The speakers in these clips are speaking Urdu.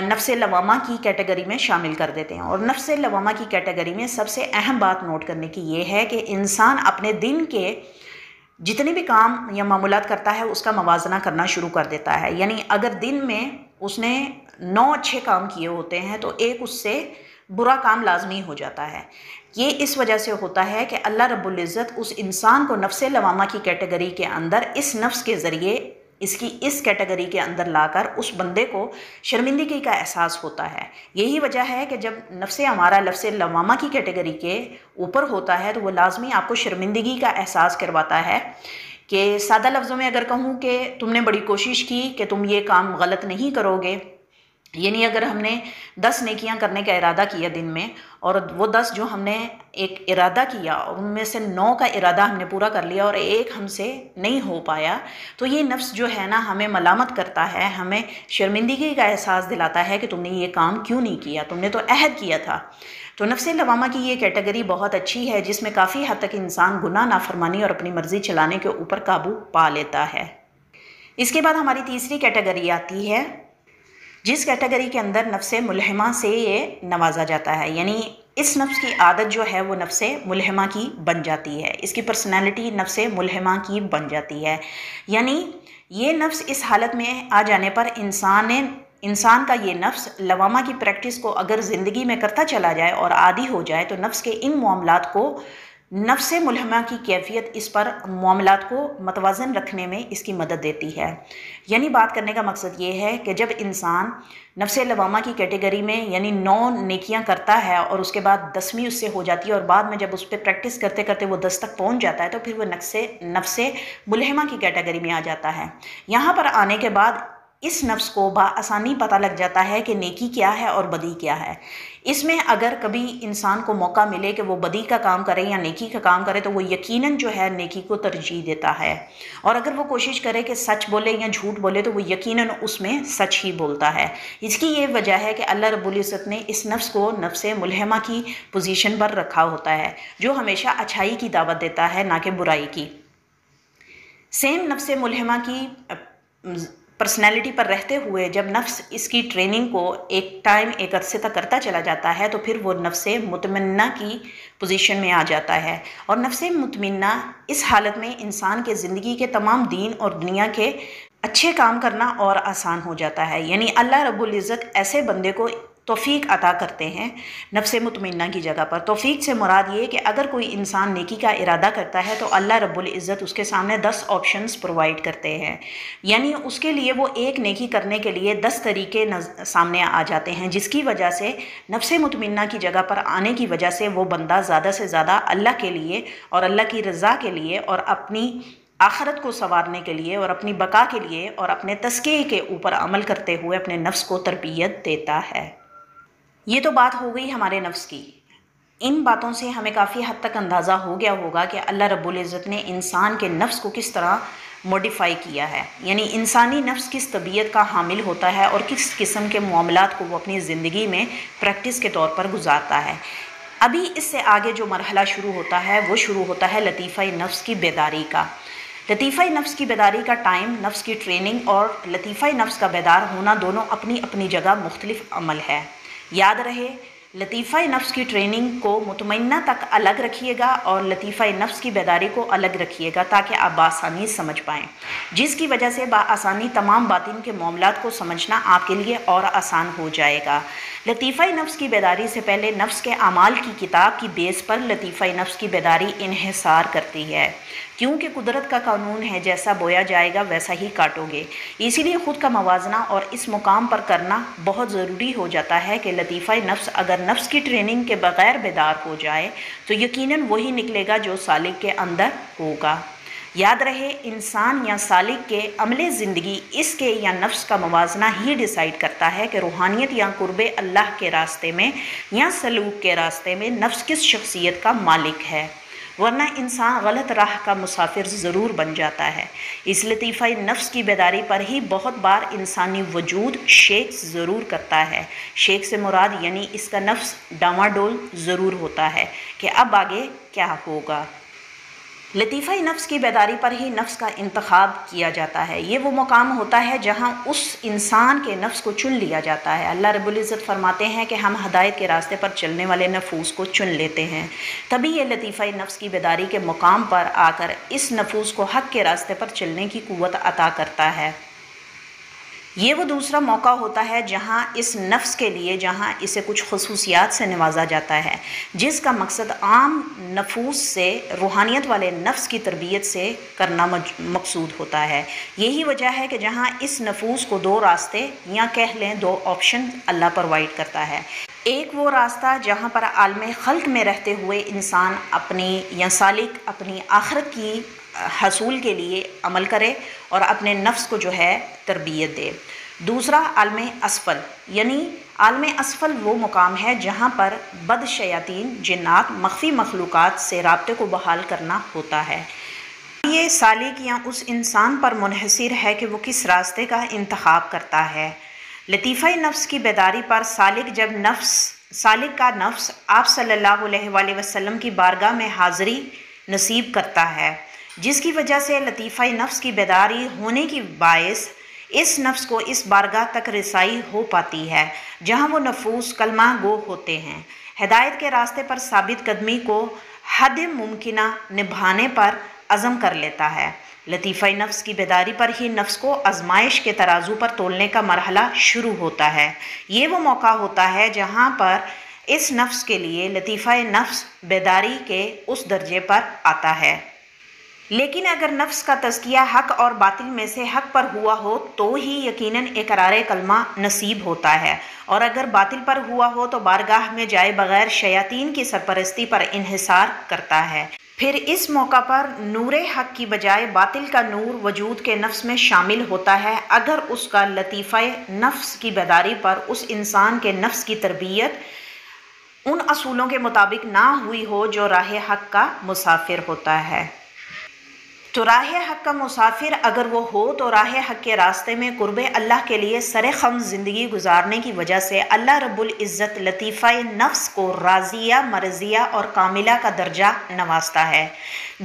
نفس لوامہ کی کیٹیگری میں شامل کر دیتے ہیں۔ اور نفس لوامہ کی کیٹیگری میں سب سے اہم بات نوٹ کرنے کی یہ ہے کہ انسان اپنے دن کے جتنے بھی کام یا معمولات کرتا ہے اس کا موازنہ کرنا شروع کر دیتا ہے۔ یعنی اگر دن میں اس نے 9 اچھے کام کیے ہوتے ہیں تو ایک اس سے برا کام لازمی ہو جاتا ہے۔ یہ اس وجہ سے ہوتا ہے کہ اللہ رب العزت اس انسان کو نفس لوامہ کی کیٹیگری کے اندر اس نفس کے ذریعے اس کیٹیگری کے اندر لا کر اس بندے کو شرمندگی کا احساس ہوتا ہے۔ یہی وجہ ہے کہ جب نفس امارہ نفس لوامہ کی کیٹیگری کے اوپر ہوتا ہے تو وہ لازمی آپ کو شرمندگی کا احساس کرواتا ہے کہ سادہ لفظوں میں اگر کہوں کہ تم نے بڑی کوشش کی کہ تم یہ کام غلط نہیں کرو گے، یعنی اگر ہم نے 10 نیکیاں کرنے کا ارادہ کیا دن میں اور وہ 10 جو ہم نے ایک ارادہ کیا اور ان میں سے 9 کا ارادہ ہم نے پورا کر لیا اور ایک ہم سے نہیں ہو پایا، تو یہ نفس جو ہے نا ہمیں ملامت کرتا ہے، ہمیں شرمندگی کا احساس دلاتا ہے کہ تم نے یہ کام کیوں نہیں کیا، تم نے تو عہد کیا تھا۔ تو نفس لوامہ کی یہ کیٹیگری بہت اچھی ہے جس میں کافی حد تک انسان گناہ، نافرمانی اور اپنی مرضی چلانے کے اوپر قابو پا لیتا ہے۔ اس کے بعد ہماری تیسری کیٹیگری آتی ہے جس کیٹیگری کے اندر نفس ملہمہ سے یہ نوازا جاتا ہے، یعنی اس نفس کی عادت جو ہے وہ نفس ملہمہ کی بن جاتی ہے، اس کی پرسنالٹی نفس ملہمہ کی بن جاتی ہے۔ یعنی یہ نفس اس حالت میں آ جانے پر انسان کا یہ نفس لوامہ کی پریکٹس کو اگر زندگی میں کرتا چلا جائے اور عادی ہو جائے تو نفس کے ان معاملات کو نفس ملہمہ کی کیفیت اس پر معاملات کو متوازن رکھنے میں اس کی مدد دیتی ہے۔ یعنی بات کرنے کا مقصد یہ ہے کہ جب انسان نفس لوامہ کی کیٹیگری میں یعنی 9 نیکیاں کرتا ہے اور اس کے بعد 10ویں اس سے ہو جاتی ہے اور بعد میں جب اس پہ پریکٹس کرتے کرتے وہ 10 تک پہنچ جاتا ہے تو پھر وہ نفس ملہمہ کی کیٹیگری میں آ جاتا ہے۔ یہاں پر آنے کے بعد اس نفس کو بآسانی پتہ لگ جاتا ہے کہ نیکی کیا ہے اور بدی کیا ہے۔ اس میں اگر کبھی انسان کو موقع ملے کہ وہ بدی کا کام کرے یا نیکی کا کام کرے تو وہ یقیناً جو ہے نیکی کو ترجیح دیتا ہے، اور اگر وہ کوشش کرے کہ سچ بولے یا جھوٹ بولے تو وہ یقیناً اس میں سچ ہی بولتا ہے۔ اس کی یہ وجہ ہے کہ اللہ رب العزت نے اس نفس کو نفس ملہمہ کی پوزیشن پر رکھا ہوتا ہے جو ہمیشہ اچھائی کی دعوت دیتا ہے نہ کہ برائی کی۔ سیم نفس ملہمہ کی پرسنالٹی پر رہتے ہوئے جب نفس اس کی ٹریننگ کو ایک عرصے تک کرتا چلا جاتا ہے تو پھر وہ نفس مطمئنہ کی پوزیشن میں آ جاتا ہے، اور نفس مطمئنہ اس حالت میں انسان کے زندگی کے تمام دین اور دنیا کے اچھے کام کرنا اور آسان ہو جاتا ہے۔ یعنی اللہ رب العزت ایسے بندے کو توفیق عطا کرتے ہیں نفس مطمئنہ کی جگہ پر۔ توفیق سے مراد یہ کہ اگر کوئی انسان نیکی کا ارادہ کرتا ہے تو اللہ رب العزت اس کے سامنے 10 آپشنز پرووائڈ کرتے ہیں، یعنی اس کے لیے وہ ایک نیکی کرنے کے لیے 10 طریقے سامنے آ جاتے ہیں، جس کی وجہ سے نفس مطمئنہ کی جگہ پر آنے کی وجہ سے وہ بندہ زیادہ سے زیادہ اللہ کے لیے اور اللہ کی رضا کے لیے اور اپنی آخرت کو سنوارنے کے لیے اور اپنی بقا کے لیے اور اپنے تزکیے کے اوپر عمل کرتے ہوئے اپنے نفس کو تربیت دیتا ہے۔ یہ تو بات ہو گئی ہمارے نفس کی۔ ان باتوں سے ہمیں کافی حد تک اندازہ ہو گیا ہوگا کہ اللہ رب العزت نے انسان کے نفس کو کس طرح موڈیفائی کیا ہے، یعنی انسانی نفس کس طبیعت کا حامل ہوتا ہے اور کس قسم کے معاملات کو وہ اپنی زندگی میں پریکٹس کے طور پر گزارتا ہے۔ ابھی اس سے آگے جو مرحلہ شروع ہوتا ہے وہ شروع ہوتا ہے لطیفہ نفس کی بیداری کا۔ لطیفہ نفس کی بیداری کا ٹائم، نفس کی ٹریننگ اور لطیفہ نفس کا بیدار ہونا دونوں اپنی اپنی جگہ مختلف عمل ہے۔ یاد رہے، لطیفہ نفس کی ٹریننگ کو مطمئنہ تک الگ رکھیے گا اور لطیفہ نفس کی بیداری کو الگ رکھیے گا تاکہ آپ بآسانی سمجھ پائیں، جس کی وجہ سے بآسانی تمام باطن کے معاملات کو سمجھنا آپ کے لیے اور آسان ہو جائے گا۔ لطیفہ نفس کی بیداری سے پہلے نفس کے اعمال کی کتاب کی بیس پر لطیفہ نفس کی بیداری انحصار کرتی ہے، کیونکہ قدرت کا قانون ہے جیسا بویا جائے گا ویسا ہی کاٹو گے۔ اسی لیے خود کا موازنہ اور اس مقام پر کرنا بہت ضروری ہو جاتا ہے کہ لطیفہ نفس اگر نفس کی ٹریننگ کے بغیر بیدار ہو جائے تو یقیناً وہی نکلے گا جو سالک کے اندر ہوگا۔ یاد رہے، انسان یا سالک کے عمل زندگی اس کے یا نفس کا موازنہ ہی ڈیسائیڈ کرتا ہے کہ روحانیت یا قرب اللہ کے راستے میں یا سلوک کے راستے میں نفس کس شخصیت کا مالک ہے، ورنہ انسان غلط راہ کا مسافر ضرور بن جاتا ہے۔ اس لطیفہ نفس کی بیداری پر ہی بہت بار انسانی وجود شیک ضرور کرتا ہے۔ شیک سے مراد یعنی اس کا نفس ڈاواڈول ضرور ہوتا ہے کہ اب آگے کیا ہوگا۔ لطیفہ نفس کی بیداری پر ہی نفس کا انتخاب کیا جاتا ہے۔ یہ وہ مقام ہوتا ہے جہاں اس انسان کے نفس کو چن لیا جاتا ہے۔ اللہ رب العزت فرماتے ہیں کہ ہم ہدایت کے راستے پر چلنے والے نفوس کو چن لیتے ہیں، تبھی یہ لطیفہ نفس کی بیداری کے مقام پر آ کر اس نفوس کو حق کے راستے پر چلنے کی قوت عطا کرتا ہے۔ یہ وہ دوسرا موقع ہوتا ہے جہاں اس نفس کے لیے جہاں اسے کچھ خصوصیات سے نوازا جاتا ہے، جس کا مقصد عام نفوس سے روحانیت والے نفس کی تربیت سے کرنا مقصود ہوتا ہے۔ یہی وجہ ہے کہ جہاں اس نفوس کو دو راستے یا کہہ لیں دو آپشن اللہ پرووائڈ کرتا ہے۔ ایک وہ راستہ جہاں پر عالم خلق میں رہتے ہوئے انسان اپنی یا سالک اپنی آخرت کی حصول کے لیے عمل کرے اور اپنے نفس کو جو ہے تربیت دے۔ دوسرا عالم اسفل، یعنی عالم اسفل وہ مقام ہے جہاں پر بد شیاطین جنات مخفی مخلوقات سے رابطے کو بحال کرنا ہوتا ہے۔ یہ سالک یا اس انسان پر منحصر ہے کہ وہ کس راستے کا انتخاب کرتا ہے۔ لطیفہ نفس کی بیداری پر سالک کا نفس آپ صلی اللہ علیہ وآلہ وسلم کی بارگاہ میں حاضری نصیب کرتا ہے، جس کی وجہ سے لطیفہ نفس کی بیداری ہونے کی باعث اس نفس کو اس بارگاہ تک رسائی ہو پاتی ہے جہاں وہ نفوس کلمہ گو ہوتے ہیں۔ ہدایت کے راستے پر ثابت قدمی کو حد ممکنہ نبھانے پر عزم کر لیتا ہے۔ لطیفہ نفس کی بیداری پر ہی نفس کو آزمائش کے ترازو پر تولنے کا مرحلہ شروع ہوتا ہے۔ یہ وہ موقع ہوتا ہے جہاں پر اس نفس کے لیے لطیفہ نفس بیداری کے اس درجے پر آتا ہے۔ لیکن اگر نفس کا تزکیہ حق اور باطل میں سے حق پر ہوا ہو تو ہی یقیناً اقرار کلمہ نصیب ہوتا ہے، اور اگر باطل پر ہوا ہو تو بارگاہ میں جائے بغیر شیاطین کی سرپرستی پر انحصار کرتا ہے۔ پھر اس موقع پر نور حق کی بجائے باطل کا نور وجود کے نفس میں شامل ہوتا ہے، اگر اس کا لطیفہ نفس کی بیداری پر اس انسان کے نفس کی تربیت ان اصولوں کے مطابق نہ ہوئی ہو جو راہ حق کا مسافر ہوتا ہے۔ تو راہ حق کا مسافر اگر وہ ہو تو راہ حق کے راستے میں قرب اللہ کے لیے سر خم زندگی گزارنے کی وجہ سے اللہ رب العزت لطیفہ نفس کو راضیہ مرضیہ اور کاملہ کا درجہ نوازتا ہے،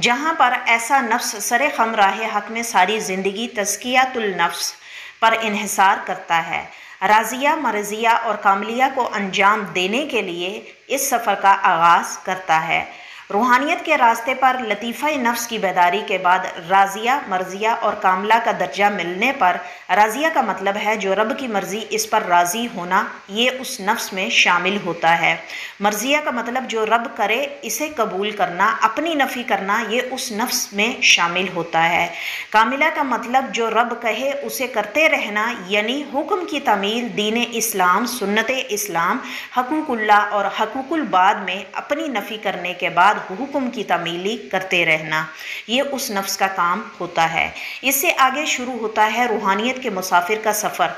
جہاں پر ایسا نفس سر خم راہ حق میں ساری زندگی تزکیۃ النفس پر انحصار کرتا ہے، راضیہ مرضیہ اور کاملیہ کو انجام دینے کے لیے اس سفر کا آغاز کرتا ہے۔ روحانیت کے راستے پر لطیفہ نفس کی بیداری کے بعد راضیہ مرضیہ اور کاملہ کا درجہ ملنے پر، راضیہ کا مطلب ہے جو رب کی مرضی اس پر راضی ہونا، یہ اس نفس میں شامل ہوتا ہے۔ مرضیہ کا مطلب جو رب کرے اسے قبول کرنا، اپنی نفی کرنا، یہ اس نفس میں شامل ہوتا ہے۔ کاملہ کا مطلب جو رب کہے اسے کرتے رہنا، یعنی حکم کی تعمیل، دین اسلام، سنت اسلام، حقوق اللہ اور حقوق العباد میں اپنی نفی کرنے کے بعد حکم کی تعمیلی کرتے رہنا، یہ اس نفس کا کام ہوتا ہے۔ اس سے آگے شروع ہوتا ہے روحانیت کے مسافر کا سفر۔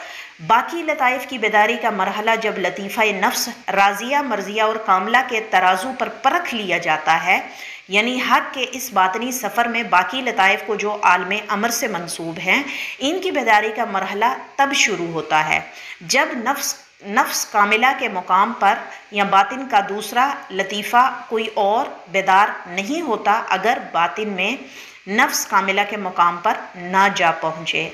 باقی لطائف کی بیداری کا مرحلہ جب لطیفہ نفس راضیہ مرضیہ اور کاملہ کے ترازو پر پرکھ لیا جاتا ہے، یعنی حق کے اس باطنی سفر میں باقی لطائف کو جو عالم امر سے منسوب ہیں، ان کی بیداری کا مرحلہ تب شروع ہوتا ہے جب نفس کاملہ کے مقام پر یا باطن کا دوسرا لطیفہ کوئی اور بیدار نہیں ہوتا اگر باطن میں نفس کاملہ کے مقام پر نہ جا پہنچے۔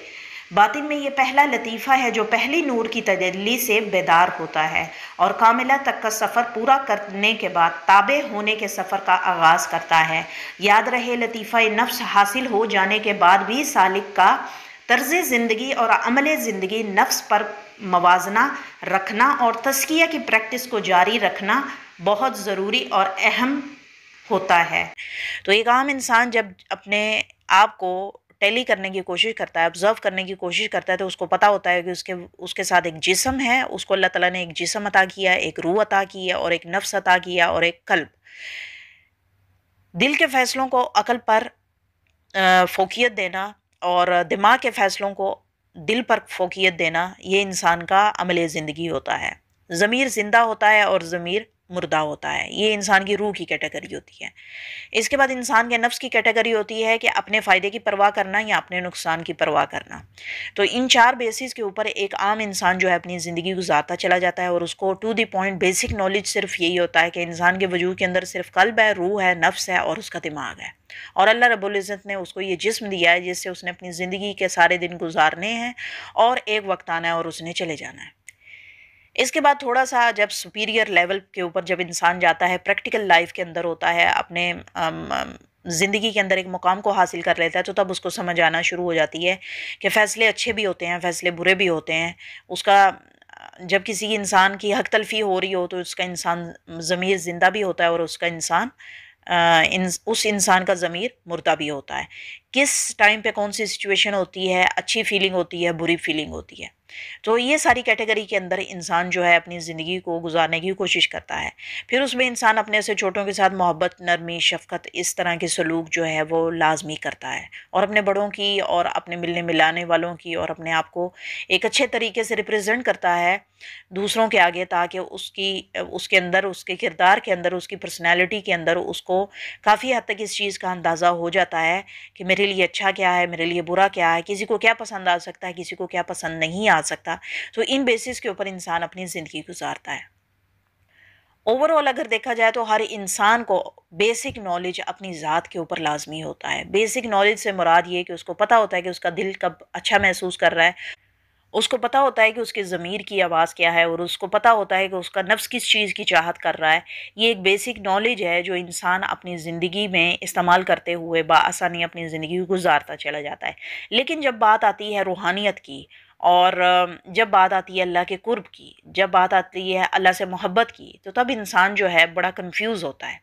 باطن میں یہ پہلا لطیفہ ہے جو پہلی نور کی تجلی سے بیدار ہوتا ہے اور کاملہ تک کا سفر پورا کرنے کے بعد تابع ہونے کے سفر کا آغاز کرتا ہے۔ یاد رہے لطیفہ نفس حاصل ہو جانے کے بعد بھی سالک کا طرز زندگی اور عمل زندگی نفس پر موازنہ رکھنا اور تزکیہ کی پریکٹس کو جاری رکھنا بہت ضروری اور اہم ہوتا ہے۔ تو ایک عام انسان جب اپنے آپ کو ٹیلی کرنے کی کوشش کرتا ہے، آبزرو کرنے کی کوشش کرتا ہے، تو اس کو پتہ ہوتا ہے کہ اس کے ساتھ ایک جسم ہے، اس کو اللہ تعالیٰ نے ایک جسم عطا کیا ہے، ایک روح عطا کی ہے اور ایک نفس عطا کیا اور ایک قلب۔ دل کے فیصلوں کو عقل پر فوقیت دینا اور دماغ کے فیصلوں کو دل پر فوقیت دینا، یہ انسان کا عمل زندگی ہوتا ہے۔ ضمیر زندہ ہوتا ہے اور ضمیر مردہ ہوتا ہے، یہ انسان کی روح کی کیٹیگری ہوتی ہے۔ اس کے بعد انسان کے نفس کی کیٹیگری ہوتی ہے کہ اپنے فائدے کی پرواہ کرنا یا اپنے نقصان کی پرواہ کرنا۔ تو ان 4 بیسز کے اوپر ایک عام انسان جو ہے اپنی زندگی گزارتا چلا جاتا ہے، اور اس کو to the point basic knowledge صرف یہی ہوتا ہے کہ انسان کے وجود کے اندر صرف قلب ہے، روح ہے، نفس ہے اور اس کا دماغ ہے، اور اللہ رب العزت نے اس کو یہ جسم دیا ہے جس سے اس نے اپنی زندگی کے سارے دن گزارنے ہیں، اور ایک وقت آنا ہے اور اس نے چلے جانا ہے۔ اس کے بعد تھوڑا سا جب سپیریئر لیول کے اوپر جب انسان جاتا ہے، پریکٹیکل لائف کے اندر ہوتا ہے، اپنے زندگی کے اندر ایک مقام کو حاصل کر لیتا ہے، تو تب اس کو سمجھ آنا شروع ہو جاتی ہے کہ فیصلے اچھے بھی ہوتے ہیں، فیصلے برے بھی ہوتے ہیں۔ اس کا جب کسی انسان کی حق تلفی ہو رہی ہو تو اس کا انسان ضمیر زندہ بھی ہوتا ہے، اور اس کا اس انسان کا ضمیر مردہ بھی ہوتا ہے۔ کس ٹائم پہ کون سی سچویشن ہوتی ہے، اچھی فیلنگ ہوتی ہے، بری فیلنگ ہوتی ہے۔ تو یہ ساری کیٹیگری کے اندر انسان جو ہے اپنی زندگی کو گزارنے کی کوشش کرتا ہے۔ پھر اس میں انسان اپنے سے چھوٹوں کے ساتھ محبت، نرمی، شفقت، اس طرح کے سلوک جو ہے وہ لازمی کرتا ہے، اور اپنے بڑوں کی اور اپنے ملنے ملانے والوں کی اور اپنے آپ کو ایک اچھے طریقے سے ریپرزینٹ کرتا ہے دوسروں کے آگے، تاکہ اس کے اندر، اس کے کردار کے اندر، اس کی پرسنالٹی کے اندر اس کو کافی حد تک اس چیز کا اندازہ ہو جاتا ہے کہ میرے لیے اچھا کیا ہے، میرے لیے برا کیا ہے، کسی کو کیا پسند آ سکتا ہے، کسی کو کیا پسند نہیں آ سکتا۔ تو ان بیسس کے اوپر انسان اپنی زندگی گزارتا ہے۔ اوورآل اگر دیکھا جائے تو ہر انسان کو بیسک نالج اپنی ذات کے اوپر لازمی ہوتا ہے۔ بیسک نالج سے مراد یہ کہ اس کو پتہ ہوتا ہے کہ اس کا دل کب اچھا محسوس کر رہا ہے، اس کو پتہ ہوتا ہے کہ اس کے ضمیر کی آواز کیا ہے، اور اس کو پتہ ہوتا ہے کہ اس کا نفس کس چیز کی چاہت کر رہا ہے۔ یہ ایک بیسک نالج ہے جو انسان اپنی زندگی میں استعمال کرتے ہوئے بآسانی اپنی زندگی کو گزارتا چلا جاتا ہے۔ لیکن جب بات آتی ہے روحانیت کی، اور جب بات آتی ہے اللہ کے قرب کی، جب بات آتی ہے اللہ سے محبت کی، تو تب انسان جو ہے بڑا کنفیوز ہوتا ہے۔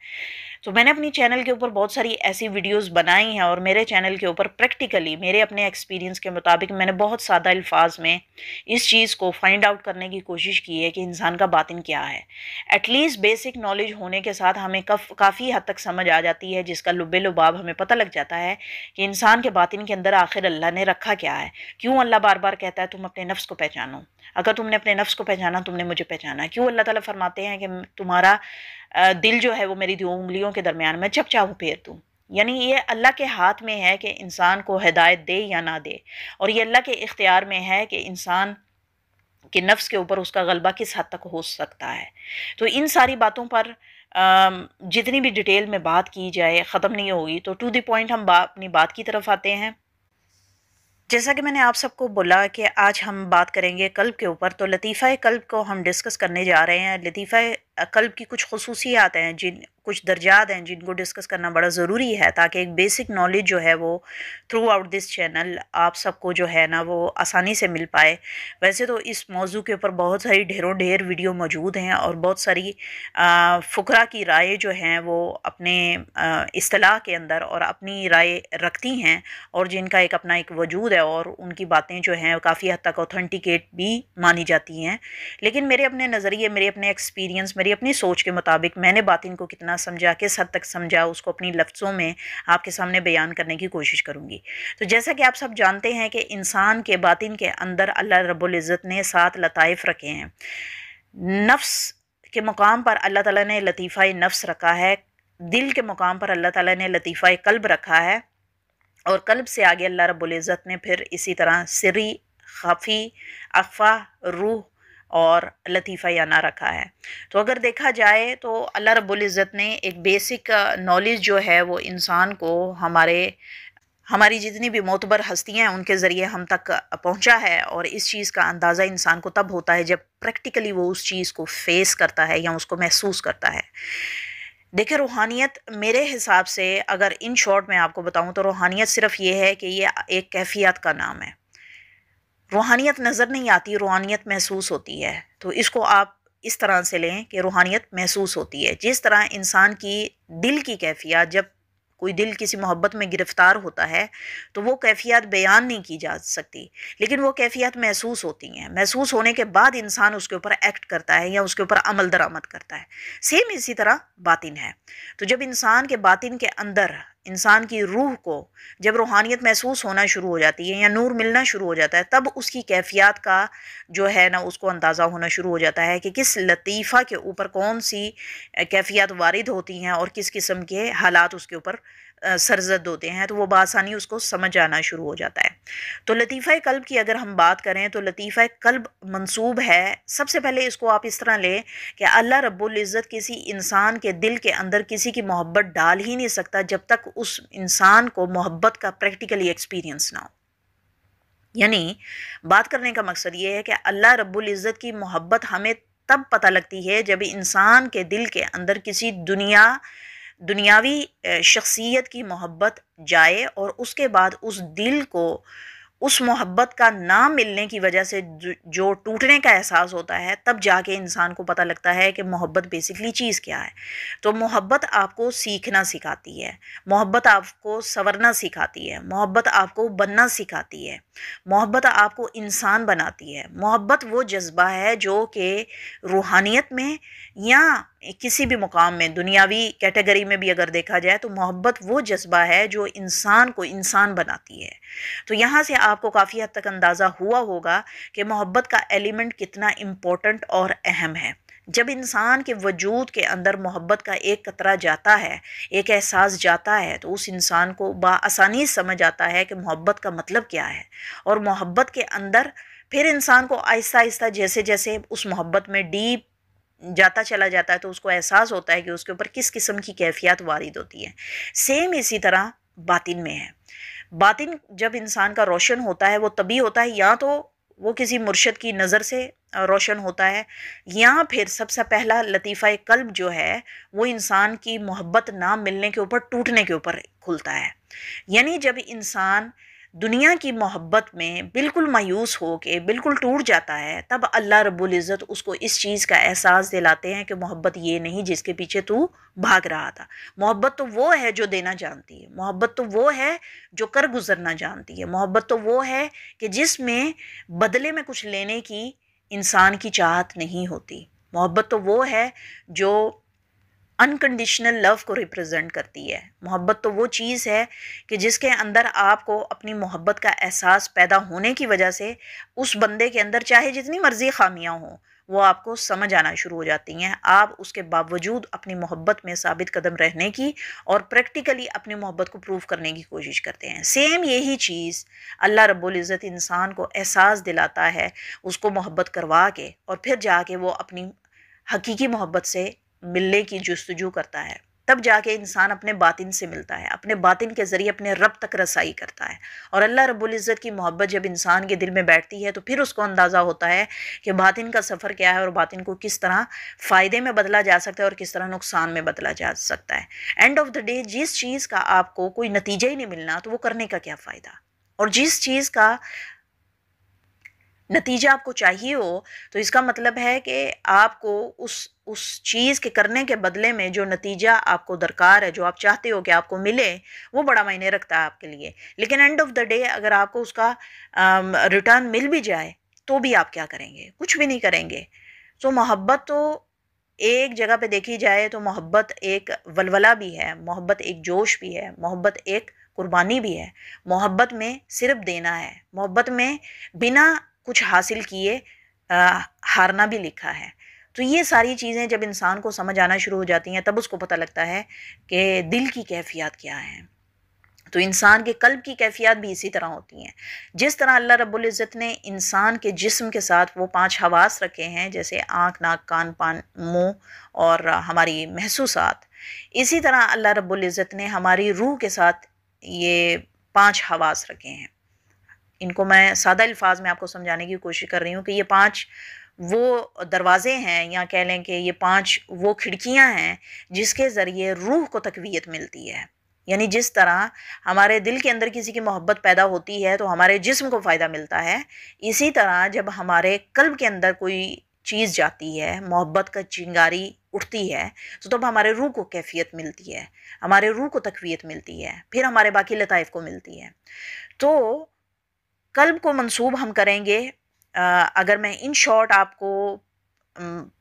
تو میں نے اپنی چینل کے اوپر بہت ساری ایسی ویڈیوز بنائی ہیں، اور میرے چینل کے اوپر پریکٹیکلی میرے اپنے ایکسپیرینس کے مطابق میں نے بہت سادہ الفاظ میں اس چیز کو فائنڈ آؤٹ کرنے کی کوشش کی ہے کہ انسان کا باطن کیا ہے۔ ایٹ لیسٹ بیسک نالج ہونے کے ساتھ ہمیں کافی حد تک سمجھ آ جاتی ہے، جس کا لب لباب ہمیں پتہ لگ جاتا ہے کہ انسان کے باطن کے اندر آخر اللہ نے رکھا کیا ہے۔ کیوں اللہ بار بار کہتا ہے تم اپنے نفس کو پہچانو؟ اگر تم نے اپنے نفس کو پہچانا، تم نے مجھے پہچانا۔ کیوں اللہ تعالیٰ فرماتے ہیں کہ تمہارا دل جو ہے وہ میری 2 انگلیوں کے درمیان میں جب چاہوں پھیر دوں؟ یعنی یہ اللہ کے ہاتھ میں ہے کہ انسان کو ہدایت دے یا نہ دے، اور یہ اللہ کے اختیار میں ہے کہ انسان کے نفس کے اوپر اس کا غلبہ کس حد تک ہو سکتا ہے۔ تو ان ساری باتوں پر جتنی بھی ڈیٹیل میں بات کی جائے ختم نہیں ہوگی، تو ٹو دی پوائنٹ ہم اپنی بات کی طرف آتے ہیں۔ جیسا کہ میں نے آپ سب کو بولا کہ آج ہم بات کریں گے قلب کے اوپر، تو لطیفہ قلب کو ہم ڈسکس کرنے جا رہے ہیں۔ لطیفہ قلب کی کچھ خصوصیات ہیں، کچھ درجات ہیں جن کو ڈسکس کرنا بڑا ضروری ہے، تاکہ ایک بیسک نالج جو ہے وہ تھرو آؤٹ دس چینل آپ سب کو جو ہے نا وہ آسانی سے مل پائے۔ ویسے تو اس موضوع کے اوپر بہت ساری ڈھیر ویڈیو موجود ہیں، اور بہت ساری فقراء کی رائے جو ہیں وہ اپنے اصطلاح کے اندر اور اپنی رائے رکھتی ہیں، اور جن کا اپنا ایک وجود ہے، اور ان کی باتیں جو ہیں کافی حد تک اوتھینٹیکیٹ بھی مانی جاتی ہیں۔ لیکن میرے اپنے نظریے، میرے اپنے ایکسپیرینس، میری اپنی سوچ کے مطابق میں نے باطن کو کتنا سمجھا، کس حد تک سمجھا، اس کو اپنی لفظوں میں آپ کے سامنے بیان کرنے کی کوشش کروں گی۔ تو جیسا کہ آپ سب جانتے ہیں کہ انسان کے باطن کے اندر اللہ رب العزت نے 7 لطائف رکھے ہیں۔ نفس کے مقام پر اللہ تعالیٰ نے لطیفہ نفس رکھا ہے، دل کے مقام پر اللہ تعالیٰ نے لطیفہ قلب رکھا ہے، اور قلب سے آگے اللہ رب العزت نے پھر اسی طرح سری، خفی، اخفا، روح اور لطیفہ یانا رکھا ہے۔ تو اگر دیکھا جائے تو اللہ رب العزت نے ایک بیسک نالج جو ہے وہ انسان کو ہماری جتنی بھی معتبر ہستیاں ہیں ان کے ذریعے ہم تک پہنچا ہے، اور اس چیز کا اندازہ انسان کو تب ہوتا ہے جب پریکٹیکلی وہ اس چیز کو فیس کرتا ہے یا اس کو محسوس کرتا ہے۔ دیکھیں، روحانیت میرے حساب سے اگر ان شارٹ میں آپ کو بتاؤں تو روحانیت صرف یہ ہے کہ یہ ایک کیفیت کا نام ہے۔ روحانیت نظر نہیں آتی، روحانیت محسوس ہوتی ہے۔ تو اس کو آپ اس طرح سے لیں کہ روحانیت محسوس ہوتی ہے، جس طرح انسان کی دل کی کیفیت، جب کوئی دل کسی محبت میں گرفتار ہوتا ہے تو وہ کیفیت بیان نہیں کی جا سکتی، لیکن وہ کیفیت محسوس ہوتی ہیں۔ محسوس ہونے کے بعد انسان اس کے اوپر ایکٹ کرتا ہے یا اس کے اوپر عمل درآمد کرتا ہے۔ سیم اسی طرح باطن ہے۔ تو جب انسان کے باطن کے اندر انسان کی روح کو جب روحانیت محسوس ہونا شروع ہو جاتی ہے یا نور ملنا شروع ہو جاتا ہے، تب اس کی کیفیات کا جو ہے نا اس کو اندازہ ہونا شروع ہو جاتا ہے کہ کس لطیفہ کے اوپر کون سی کیفیات وارد ہوتی ہیں اور کس قسم کے حالات اس کے اوپر سرزد ہوتے ہیں، تو وہ بآسانی اس کو سمجھ آنا شروع ہو جاتا ہے۔ تو لطیفہ قلب کی اگر ہم بات کریں تو لطیفہ قلب منسوب ہے، سب سے پہلے اس کو آپ اس طرح لیں کہ اللہ رب العزت کسی انسان کے دل کے اندر کسی کی محبت ڈال ہی نہیں سکتا جب تک اس انسان کو محبت کا پریکٹیکلی ایکسپیرینس نہ ہو۔ یعنی بات کرنے کا مقصد یہ ہے کہ اللہ رب العزت کی محبت ہمیں تب پتہ لگتی ہے جب انسان کے دل کے اندر کسی دنیاوی شخصیت کی محبت جائے اور اس کے بعد اس دل کو اس محبت کا نہ ملنے کی وجہ سے جو ٹوٹنے کا احساس ہوتا ہے، تب جا کے انسان کو پتہ لگتا ہے کہ محبت بیسیکلی چیز کیا ہے۔ تو محبت آپ کو سیکھنا سکھاتی ہے، محبت آپ کو سنورنا سکھاتی ہے، محبت آپ کو بننا سکھاتی ہے، محبت آپ کو انسان بناتی ہے۔ محبت وہ جذبہ ہے جو کہ روحانیت میں یا کسی بھی مقام میں دنیاوی کیٹیگری میں بھی اگر دیکھا جائے تو محبت وہ جذبہ ہے جو انسان کو انسان بناتی ہے۔ تو یہاں سے آپ کو کافی حد تک اندازہ ہوا ہوگا کہ محبت کا ایلیمنٹ کتنا امپورٹنٹ اور اہم ہے۔ جب انسان کے وجود کے اندر محبت کا ایک قطرہ جاتا ہے، ایک احساس جاتا ہے، تو اس انسان کو بآسانی سمجھ آتا ہے کہ محبت کا مطلب کیا ہے، اور محبت کے اندر پھر انسان کو آہستہ آہستہ جیسے جیسے اس محبت میں ڈیپ جاتا چلا جاتا ہے تو اس کو احساس ہوتا ہے کہ اس کے اوپر کس قسم کی کیفیات وارد ہوتی ہیں۔ سیم اسی طرح باطن میں ہے۔ باطن جب انسان کا روشن ہوتا ہے وہ تبھی ہوتا ہے یا تو وہ کسی مرشد کی نظر سے روشن ہوتا ہے، یا پھر سب سے پہلا لطیفہ قلب جو ہے وہ انسان کی محبت نہ ملنے کے اوپر ٹوٹنے کے اوپر کھلتا ہے۔ یعنی جب انسان دنیا کی محبت میں بالکل مایوس ہو کے بالکل ٹوٹ جاتا ہے، تب اللہ رب العزت اس کو اس چیز کا احساس دلاتے ہیں کہ محبت یہ نہیں جس کے پیچھے تو بھاگ رہا تھا۔ محبت تو وہ ہے جو دینا جانتی ہے، محبت تو وہ ہے جو کر گزرنا جانتی ہے، محبت تو وہ ہے کہ جس میں بدلے میں کچھ لینے کی انسان کی چاہت نہیں ہوتی، محبت تو وہ ہے جو انکنڈیشنل لو کو ریپرزینٹ کرتی ہے۔ محبت تو وہ چیز ہے کہ جس کے اندر آپ کو اپنی محبت کا احساس پیدا ہونے کی وجہ سے اس بندے کے اندر چاہے جتنی مرضی خامیاں ہوں وہ آپ کو سمجھ آنا شروع ہو جاتی ہیں۔ آپ اس کے باوجود اپنی محبت میں ثابت قدم رہنے کی اور پریکٹیکلی اپنی محبت کو پروف کرنے کی کوشش کرتے ہیں۔ سیم یہی چیز اللہ رب العزت انسان کو احساس دلاتا ہے، اس کو محبت کروا کے، اور پھر جا کے وہ اپنی حقیقی محبت سے ملنے کی جستجو کرتا ہے۔ تب جا کے انسان اپنے باطن سے ملتا ہے، اپنے باطن کے ذریعے اپنے رب تک رسائی کرتا ہے، اور اللہ رب العزت کی محبت جب انسان کے دل میں بیٹھتی ہے تو پھر اس کو اندازہ ہوتا ہے کہ باطن کا سفر کیا ہے اور باطن کو کس طرح فائدے میں بدلا جا سکتا ہے اور کس طرح نقصان میں بدلا جا سکتا ہے۔ اینڈ آف دا ڈے جس چیز کا آپ کو کوئی نتیجہ ہی نہیں ملنا تو وہ کرنے کا کیا فائدہ، اور جس چیز کا نتیجہ آپ کو چاہیے ہو تو اس کا مطلب ہے کہ آپ کو اس چیز کے کرنے کے بدلے میں جو نتیجہ آپ کو درکار ہے، جو آپ چاہتے ہو کہ آپ کو ملے، وہ بڑا معنی رکھتا ہے آپ کے لیے۔ لیکن اینڈ آف دا ڈے اگر آپ کو اس کا ریٹرن مل بھی جائے تو بھی آپ کیا کریں گے؟ کچھ بھی نہیں کریں گے۔ تو محبت تو ایک جگہ پہ دیکھی جائے تو محبت ایک ولولہ بھی ہے، محبت ایک جوش بھی ہے، محبت ایک قربانی بھی ہے، محبت میں صرف دینا ہے، محبت میں بنا کچھ حاصل کیے ہارنا بھی لکھا ہے۔ تو یہ ساری چیزیں جب انسان کو سمجھ آنا شروع ہو جاتی ہیں تب اس کو پتہ لگتا ہے کہ دل کی کیفیات کیا ہیں۔ تو انسان کے قلب کی کیفیات بھی اسی طرح ہوتی ہیں۔ جس طرح اللہ رب العزت نے انسان کے جسم کے ساتھ وہ 5 حواس رکھے ہیں، جیسے آنکھ، ناک، کان، منہ اور ہماری محسوسات، اسی طرح اللہ رب العزت نے ہماری روح کے ساتھ یہ 5 حواس رکھے ہیں۔ ان کو میں سادہ الفاظ میں آپ کو سمجھانے کی کوشش کر رہی ہوں کہ یہ 5 وہ دروازے ہیں، یا کہہ لیں کہ یہ 5 وہ کھڑکیاں ہیں جس کے ذریعے روح کو تقویت ملتی ہے۔ یعنی جس طرح ہمارے دل کے اندر کسی کی محبت پیدا ہوتی ہے تو ہمارے جسم کو فائدہ ملتا ہے، اسی طرح جب ہمارے قلب کے اندر کوئی چیز جاتی ہے، محبت کا چنگاری اٹھتی ہے، تو تب ہمارے روح کو کیفیت ملتی ہے، ہمارے روح کو تقویت ملتی ہے، پھر ہمارے باقی لطائف کو ملتی ہے۔ تو قلب کو منسوب ہم کریں گے، اگر میں ان شارٹ آپ کو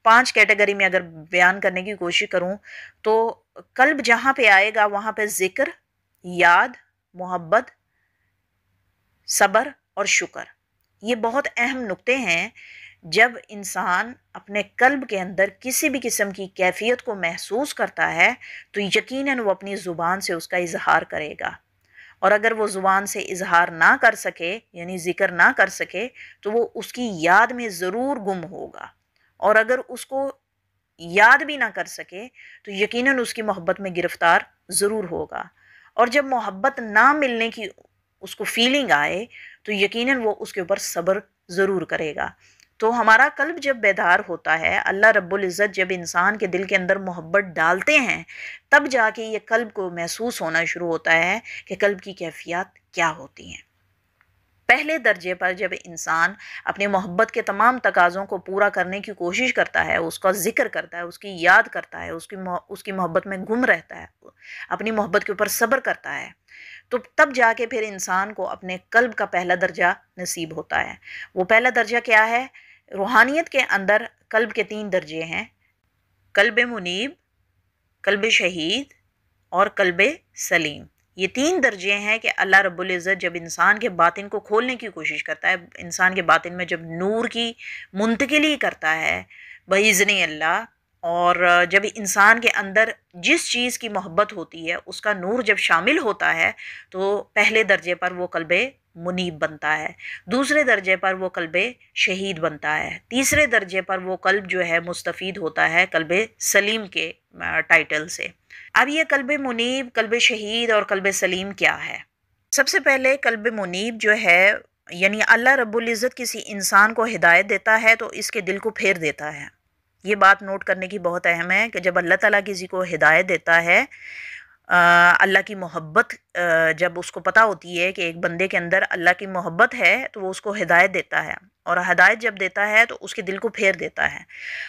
5 کیٹیگری میں اگر بیان کرنے کی کوشش کروں تو قلب جہاں پہ آئے گا وہاں پہ ذکر، یاد، محبت، صبر اور شکر، یہ بہت اہم نقطے ہیں۔ جب انسان اپنے قلب کے اندر کسی بھی قسم کی کیفیت کو محسوس کرتا ہے تو یقیناً وہ اپنی زبان سے اس کا اظہار کرے گا، اور اگر وہ زبان سے اظہار نہ کر سکے یعنی ذکر نہ کر سکے تو وہ اس کی یاد میں ضرور گم ہوگا، اور اگر اس کو یاد بھی نہ کر سکے تو یقیناً اس کی محبت میں گرفتار ضرور ہوگا، اور جب محبت نہ ملنے کی اس کو فیلنگ آئے تو یقیناً وہ اس کے اوپر صبر ضرور کرے گا۔ تو ہمارا قلب جب بیدار ہوتا ہے، اللہ رب العزت جب انسان کے دل کے اندر محبت ڈالتے ہیں، تب جا کے یہ قلب کو محسوس ہونا شروع ہوتا ہے کہ قلب کی کیفیات کیا ہوتی ہیں۔ پہلے درجے پر جب انسان اپنی محبت کے تمام تقاضوں کو پورا کرنے کی کوشش کرتا ہے، اس کا ذکر کرتا ہے، اس کی یاد کرتا ہے، اس کی محبت میں گم رہتا ہے، اپنی محبت کے اوپر صبر کرتا ہے، تو تب جا کے پھر انسان کو اپنے قلب کا پہلا درجہ نصیب ہوتا ہے۔ وہ پہلا درجہ کیا ہے؟ روحانیت کے اندر قلب کے 3 درجے ہیں: قلب منیب، قلب شہید اور قلب سلیم۔ یہ 3 درجے ہیں کہ اللہ رب العزت جب انسان کے باطن کو کھولنے کی کوشش کرتا ہے، انسان کے باطن میں جب نور کی منتقلی کرتا ہے بإذن اللہ، اور جب انسان کے اندر جس چیز کی محبت ہوتی ہے اس کا نور جب شامل ہوتا ہے تو پہلے درجے پر وہ قلب منیب بنتا ہے، دوسرے درجے پر وہ قلب شہید بنتا ہے، تیسرے درجے پر وہ قلب جو ہے مستفید ہوتا ہے قلب سلیم کے ٹائٹل سے۔ اب یہ قلب منیب، قلب شہید اور قلب سلیم کیا ہے؟ سب سے پہلے قلب منیب جو ہے، یعنی اللہ رب العزت کسی انسان کو ہدایت دیتا ہے تو اس کے دل کو پھیر دیتا ہے۔ یہ بات نوٹ کرنے کی بہت اہم ہے کہ جب اللہ تعالیٰ کسی کو ہدایت دیتا ہے، اللہ کی محبت جب اس کو پتہ ہوتی ہے کہ ایک بندے کے اندر اللہ کی محبت ہے تو وہ اس کو ہدایت دیتا ہے، اور ہدایت جب دیتا ہے تو اس کے دل کو پھیر دیتا ہے۔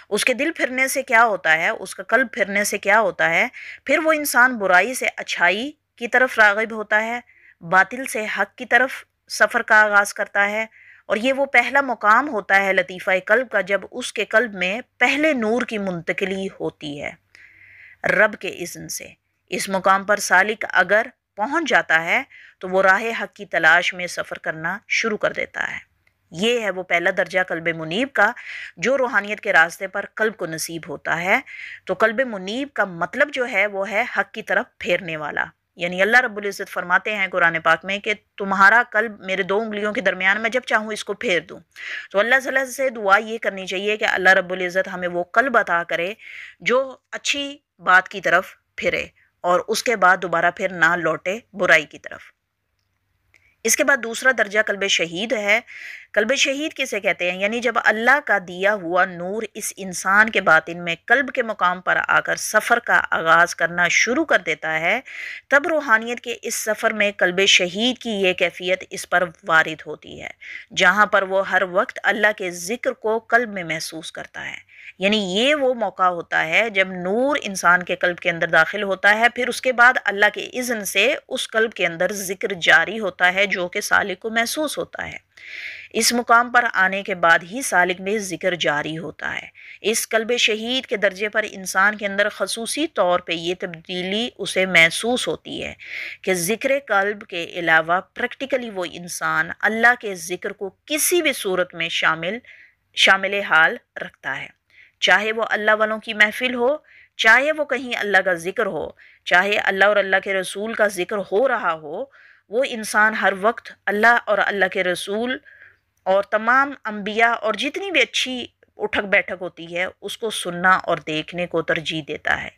اس کے دل پھرنے سے کیا ہوتا ہے؟ اس کا قلب پھرنے سے کیا ہوتا ہے؟ پھر وہ انسان برائی سے اچھائی کی طرف راغب ہوتا ہے، باطل سے حق کی طرف سفر کا آغاز کرتا ہے، اور یہ وہ پہلا مقام ہوتا ہے لطیفہ قلب کا جب اس کے قلب میں پہلے نور کی منتقلی ہوتی ہے رب کے اذن سے۔ اس مقام پر سالک اگر پہنچ جاتا ہے تو وہ راہ حق کی تلاش میں سفر کرنا شروع کر دیتا ہے۔ یہ ہے وہ پہلا درجہ قلب منیب کا جو روحانیت کے راستے پر قلب کو نصیب ہوتا ہے۔ تو قلب منیب کا مطلب جو ہے وہ ہے حق کی طرف پھیرنے والا، یعنی اللہ رب العزت فرماتے ہیں قرآن پاک میں کہ تمہارا قلب میرے 2 انگلیوں کے درمیان میں جب چاہوں اس کو پھیر دوں۔ تو اللہ تعالیٰ سے دعا یہ کرنی چاہیے کہ اللہ رب العزت ہمیں وہ قلب عطا کرے جو اچھی بات کی طرف پھرے اور اس کے بعد دوبارہ پھر نہ لوٹے برائی کی طرف۔ اس کے بعد دوسرا درجہ قلب شہید ہے۔ قلب شہید کسے کہتے ہیں؟ یعنی جب اللہ کا دیا ہوا نور اس انسان کے باطن میں قلب کے مقام پر آ کر سفر کا آغاز کرنا شروع کر دیتا ہے، تب روحانیت کے اس سفر میں قلب شہید کی یہ کیفیت اس پر وارد ہوتی ہے، جہاں پر وہ ہر وقت اللہ کے ذکر کو قلب میں محسوس کرتا ہے۔ یعنی یہ وہ موقع ہوتا ہے جب نور انسان کے قلب کے اندر داخل ہوتا ہے، پھر اس کے بعد اللہ کے اذن سے اس قلب کے اندر ذکر جاری ہوتا ہے جو کہ سالک کو محسوس ہوتا ہے۔ اس مقام پر آنے کے بعد ہی سالک میں ذکر جاری ہوتا ہے۔ اس قلب شہید کے درجے پر انسان کے اندر خصوصی طور پہ یہ تبدیلی اسے محسوس ہوتی ہے کہ ذکر قلب کے علاوہ پریکٹیکلی وہ انسان اللہ کے ذکر کو کسی بھی صورت میں شامل حال رکھتا ہے، چاہے وہ اللہ والوں کی محفل ہو، چاہے وہ کہیں اللہ کا ذکر ہو، چاہے اللہ اور اللہ کے رسول کا ذکر ہو رہا ہو، وہ انسان ہر وقت اللہ اور اللہ کے رسول اور تمام انبیاء اور جتنی بھی اچھی اٹھک بیٹھک ہوتی ہے اس کو سننا اور دیکھنے کو ترجیح دیتا ہے۔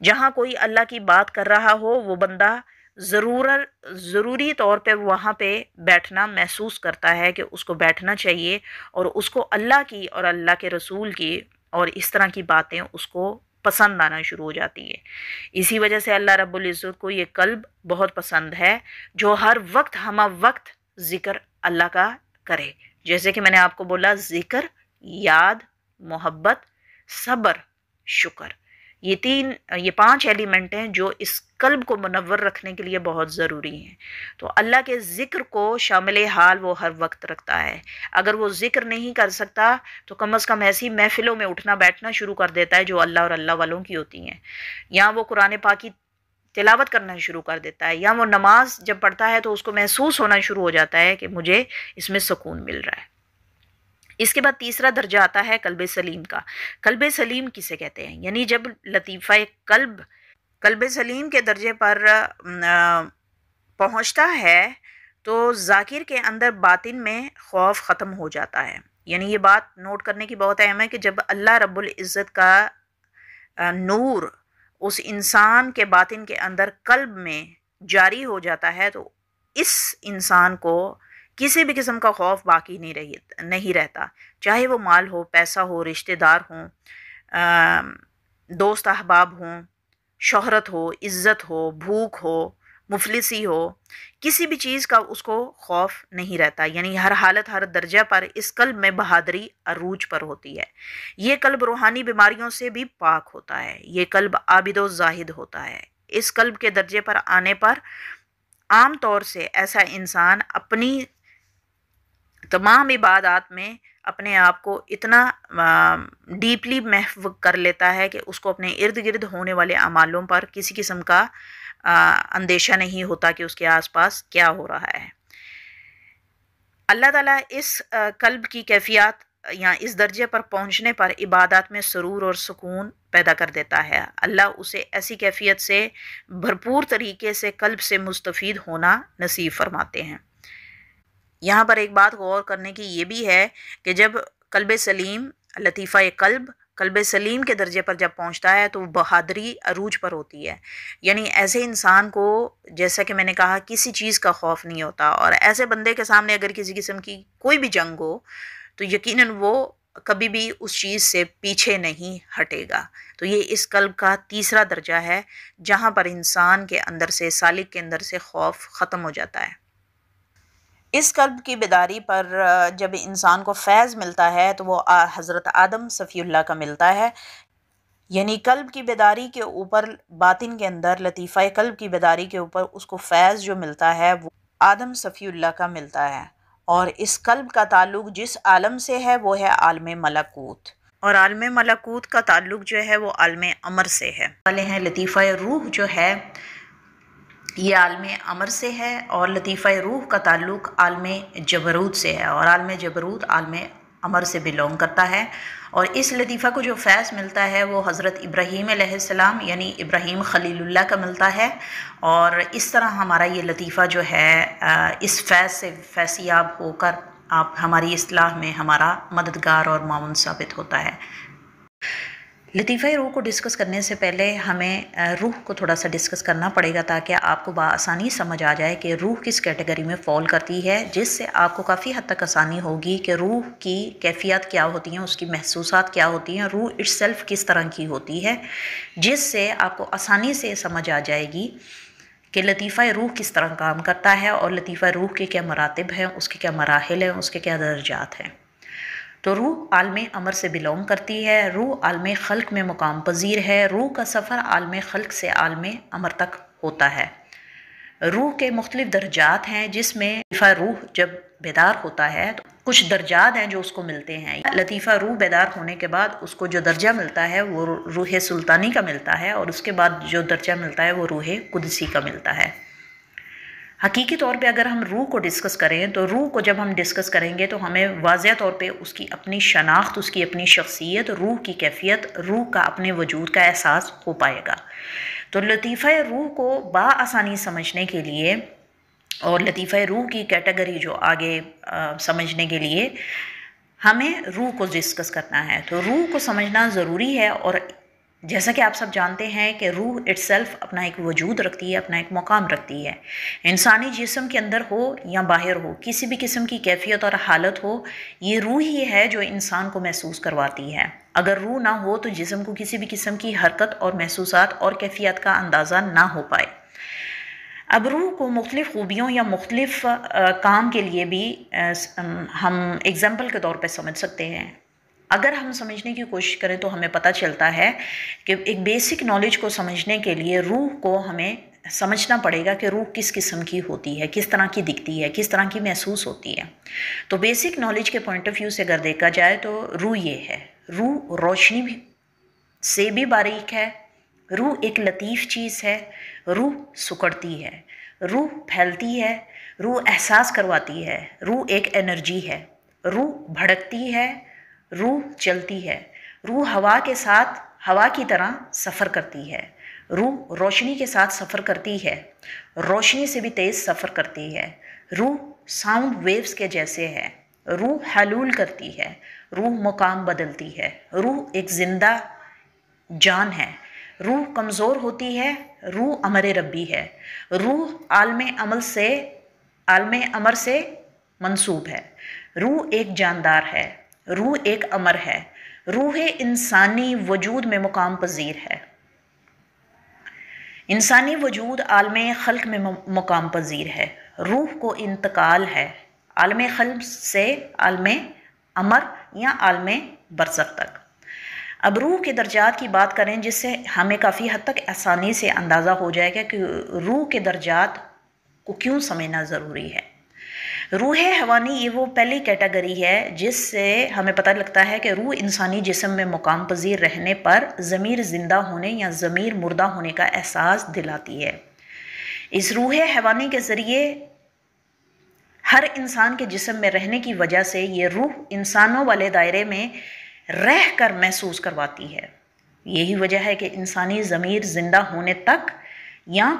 جہاں کوئی اللہ کی بات کر رہا ہو وہ بندہ ضروری طور پہ وہاں پہ بیٹھنا محسوس کرتا ہے کہ اس کو بیٹھنا چاہیے، اور اس کو اللہ کی اور اللہ کے رسول کی اور اس طرح کی باتیں اس کو پسند آنا شروع ہو جاتی ہے۔ اسی وجہ سے اللہ رب العزت کو یہ قلب بہت پسند ہے جو ہر وقت ہمہ وقت ذکر اللہ کا کرے، جیسے کہ میں نے آپ کو بولا ذکر، یاد، محبت، صبر، شکر، یہ 5 ایلیمنٹ ہیں جو اس قلب کو منور رکھنے کے لیے بہت ضروری ہیں۔ تو اللہ کے ذکر کو شامل حال وہ ہر وقت رکھتا ہے۔ اگر وہ ذکر نہیں کر سکتا تو کم از کم ایسی محفلوں میں اٹھنا بیٹھنا شروع کر دیتا ہے جو اللہ اور اللہ والوں کی ہوتی ہیں۔ یہاں وہ قرآن پاک کی تلاوت کرنا شروع کر دیتا ہے، یا وہ نماز جب پڑھتا ہے تو اس کو محسوس ہونا شروع ہو جاتا ہے کہ مجھے اس میں سکون مل رہا ہے۔ اس کے بعد تیسرا درجہ آتا ہے قلب سلیم کا۔ قلب سلیم کسے کہتے ہیں؟ یعنی جب لطیفہ قلب سلیم کے درجے پر پہنچتا ہے تو ذاکر کے اندر باطن میں خوف ختم ہو جاتا ہے۔ یعنی یہ بات نوٹ کرنے کی بہت اہم ہے کہ جب اللہ رب العزت کا نور اس انسان کے باطن کے اندر قلب میں جاری ہو جاتا ہے تو اس انسان کو کسی بھی قسم کا خوف باقی نہیں رہتا، چاہے وہ مال ہو، پیسہ ہو، رشتہ دار ہوں، دوست احباب ہوں، شہرت ہو، عزت ہو، بھوک ہو، مفلسی ہو، کسی بھی چیز کا اس کو خوف نہیں رہتا۔ یعنی ہر حالت، ہر درجہ پر اس قلب میں بہادری عروج پر ہوتی ہے۔ یہ قلب روحانی بیماریوں سے بھی پاک ہوتا ہے، یہ قلب عابد و زاہد ہوتا ہے۔ اس قلب کے درجے پر آنے پر عام طور سے ایسا انسان اپنی تمام عبادات میں اپنے آپ کو اتنا ڈیپلی محو کر لیتا ہے کہ اس کو اپنے ارد گرد ہونے والے اعمالوں پر کسی قسم کا اندیشہ نہیں ہوتا کہ اس کے آس پاس کیا ہو رہا ہے۔ اللہ تعالیٰ اس قلب کی کیفیات یا اس درجے پر پہنچنے پر عبادات میں سرور اور سکون پیدا کر دیتا ہے۔ اللہ اسے ایسی کیفیت سے بھرپور طریقے سے قلب سے مستفید ہونا نصیب فرماتے ہیں۔ یہاں پر ایک بات غور کرنے کی یہ بھی ہے کہ جب قلب سلیم، لطیفہ قلب سلیم کے درجے پر جب پہنچتا ہے تو بہادری عروج پر ہوتی ہے۔ یعنی ایسے انسان کو، جیسا کہ میں نے کہا، کسی چیز کا خوف نہیں ہوتا، اور ایسے بندے کے سامنے اگر کسی قسم کی کوئی بھی جنگ ہو تو یقیناً وہ کبھی بھی اس چیز سے پیچھے نہیں ہٹے گا۔ تو یہ اس قلب کا تیسرا درجہ ہے جہاں پر انسان کے اندر سے، سالک کے اندر سے خوف ختم ہو جاتا ہے۔ اس قلب کی بیداری پر جب انسان کو فیض ملتا ہے تو وہ حضرت آدم صفی اللہ کا ملتا ہے۔ یعنی قلب کی بیداری کے اوپر، باطن کے اندر لطیفہ قلب کی بیداری کے اوپر اس کو فیض جو ملتا ہے وہ آدم صفی اللہ کا ملتا ہے۔ اور اس قلب کا تعلق جس عالم سے ہے وہ ہے عالم ملکوت، اور عالم ملکوت کا تعلق جو ہے وہ عالم امر سے ہے۔ والے ہیں لطیفہ روح جو ہے یہ عالم امر سے ہے، اور لطیفہ روح کا تعلق عالم جبروت سے ہے، اور عالم جبروت عالم امر سے بلونگ کرتا ہے۔ اور اس لطیفہ کو جو فیض ملتا ہے وہ حضرت ابراہیم علیہ السلام یعنی ابراہیم خلیل اللہ کا ملتا ہے، اور اس طرح ہمارا یہ لطیفہ جو ہے اس فیض سے فیضیاب ہو کر آپ ہماری اصلاح میں ہمارا مددگار اور معاون ثابت ہوتا ہے۔ لطیفہ روح کو ڈسکس کرنے سے پہلے ہمیں روح کو تھوڑا سا ڈسکس کرنا پڑے گا تاکہ آپ کو بآسانی سمجھ آ جائے کہ روح کس کیٹیگری میں فال کرتی ہے، جس سے آپ کو کافی حد تک آسانی ہوگی کہ روح کی کیفیات کیا ہوتی ہیں، اس کی محسوسات کیا ہوتی ہیں، روح اٹ سیلف کس طرح کی ہوتی ہے، جس سے آپ کو آسانی سے سمجھ آ جائے گی کہ لطیفہ روح کس طرح کام کرتا ہے، اور لطیفہ روح کے کیا مراتب ہیں، اس کے کیا مراحل ہیں، اس کے کیا درجات ہیں۔ تو روح عالم امر سے بلونگ کرتی ہے، روح عالم خلق میں مقام پذیر ہے، روح کا سفر عالم خلق سے عالم امر تک ہوتا ہے۔ روح کے مختلف درجات ہیں جس میں لطیفہ روح جب بیدار ہوتا ہے تو کچھ درجات ہیں جو اس کو ملتے ہیں۔ لطیفہ روح بیدار ہونے کے بعد اس کو جو درجہ ملتا ہے وہ روح سلطانی کا ملتا ہے، اور اس کے بعد جو درجہ ملتا ہے وہ روح قدسی کا ملتا ہے۔ حقیقی طور پہ اگر ہم روح کو ڈسکس کریں تو روح کو جب ہم ڈسکس کریں گے تو ہمیں واضح طور پہ اس کی اپنی شناخت، اس کی اپنی شخصیت، روح کی کیفیت، روح کا اپنے وجود کا احساس ہو پائے گا۔ تو لطیفہ روح کو بآسانی سمجھنے کے لیے اور لطیفہ روح کی کیٹیگری جو آگے سمجھنے کے لیے ہمیں روح کو ڈسکس کرنا ہے۔ تو روح کو سمجھنا ضروری ہے، اور جیسا کہ آپ سب جانتے ہیں کہ روح اٹ سیلف اپنا ایک وجود رکھتی ہے، اپنا ایک مقام رکھتی ہے۔ انسانی جسم کے اندر ہو یا باہر ہو، کسی بھی قسم کی کیفیت اور حالت ہو، یہ روح ہی ہے جو انسان کو محسوس کرواتی ہے۔ اگر روح نہ ہو تو جسم کو کسی بھی قسم کی حرکت اور محسوسات اور کیفیت کا اندازہ نہ ہو پائے۔ اب روح کو مختلف خوبیوں یا مختلف کام کے لیے بھی ہم اگزامپل کے طور پہ سمجھ سکتے ہیں۔ اگر ہم سمجھنے کی کوشش کریں تو ہمیں پتہ چلتا ہے کہ ایک بیسک نالج کو سمجھنے کے لیے روح کو ہمیں سمجھنا پڑے گا کہ روح کس قسم کی ہوتی ہے، کس طرح کی دکھتی ہے، کس طرح کی محسوس ہوتی ہے۔ تو بیسک نالج کے پوائنٹ آف ویو سے اگر دیکھا جائے تو روح یہ ہے، روح روشنی سے بھی باریک ہے، روح ایک لطیف چیز ہے، روح سکڑتی ہے، روح پھیلتی ہے، روح احساس کرواتی ہے، روح ایک انرجی ہے، روح بھڑکتی ہے، روح چلتی ہے، روح ہوا کے ساتھ ہوا کی طرح سفر کرتی ہے، روح روشنی کے ساتھ سفر کرتی ہے، روشنی سے بھی تیز سفر کرتی ہے، روح ساؤنڈ ویوز کے جیسے ہے، روح حلول کرتی ہے، روح مقام بدلتی ہے، روح ایک زندہ جان ہے، روح کمزور ہوتی ہے، روح امر ربی ہے، روح عالم امر سے منسوب ہے، روح ایک جاندار ہے، روح ایک امر ہے، روح انسانی وجود میں مقام پذیر ہے، انسانی وجود عالم خلق میں مقام پذیر ہے، روح کو انتقال ہے عالم خلق سے عالم امر یا عالم برزخ تک۔ اب روح کے درجات کی بات کریں، جس سے ہمیں کافی حد تک آسانی سے اندازہ ہو جائے گا کہ روح کے درجات کو کیوں سمجھنا ضروری ہے۔ روح حیوانی یہ وہ پہلی کیٹیگری ہے جس سے ہمیں پتہ لگتا ہے کہ روح انسانی جسم میں مقام پذیر رہنے پر ضمیر زندہ ہونے یا ضمیر مردہ ہونے کا احساس دلاتی ہے۔ اس روح حیوانی کے ذریعے ہر انسان کے جسم میں رہنے کی وجہ سے یہ روح انسانوں والے دائرے میں رہ کر محسوس کرواتی ہے۔ یہی وجہ ہے کہ انسانی ضمیر زندہ ہونے تک یا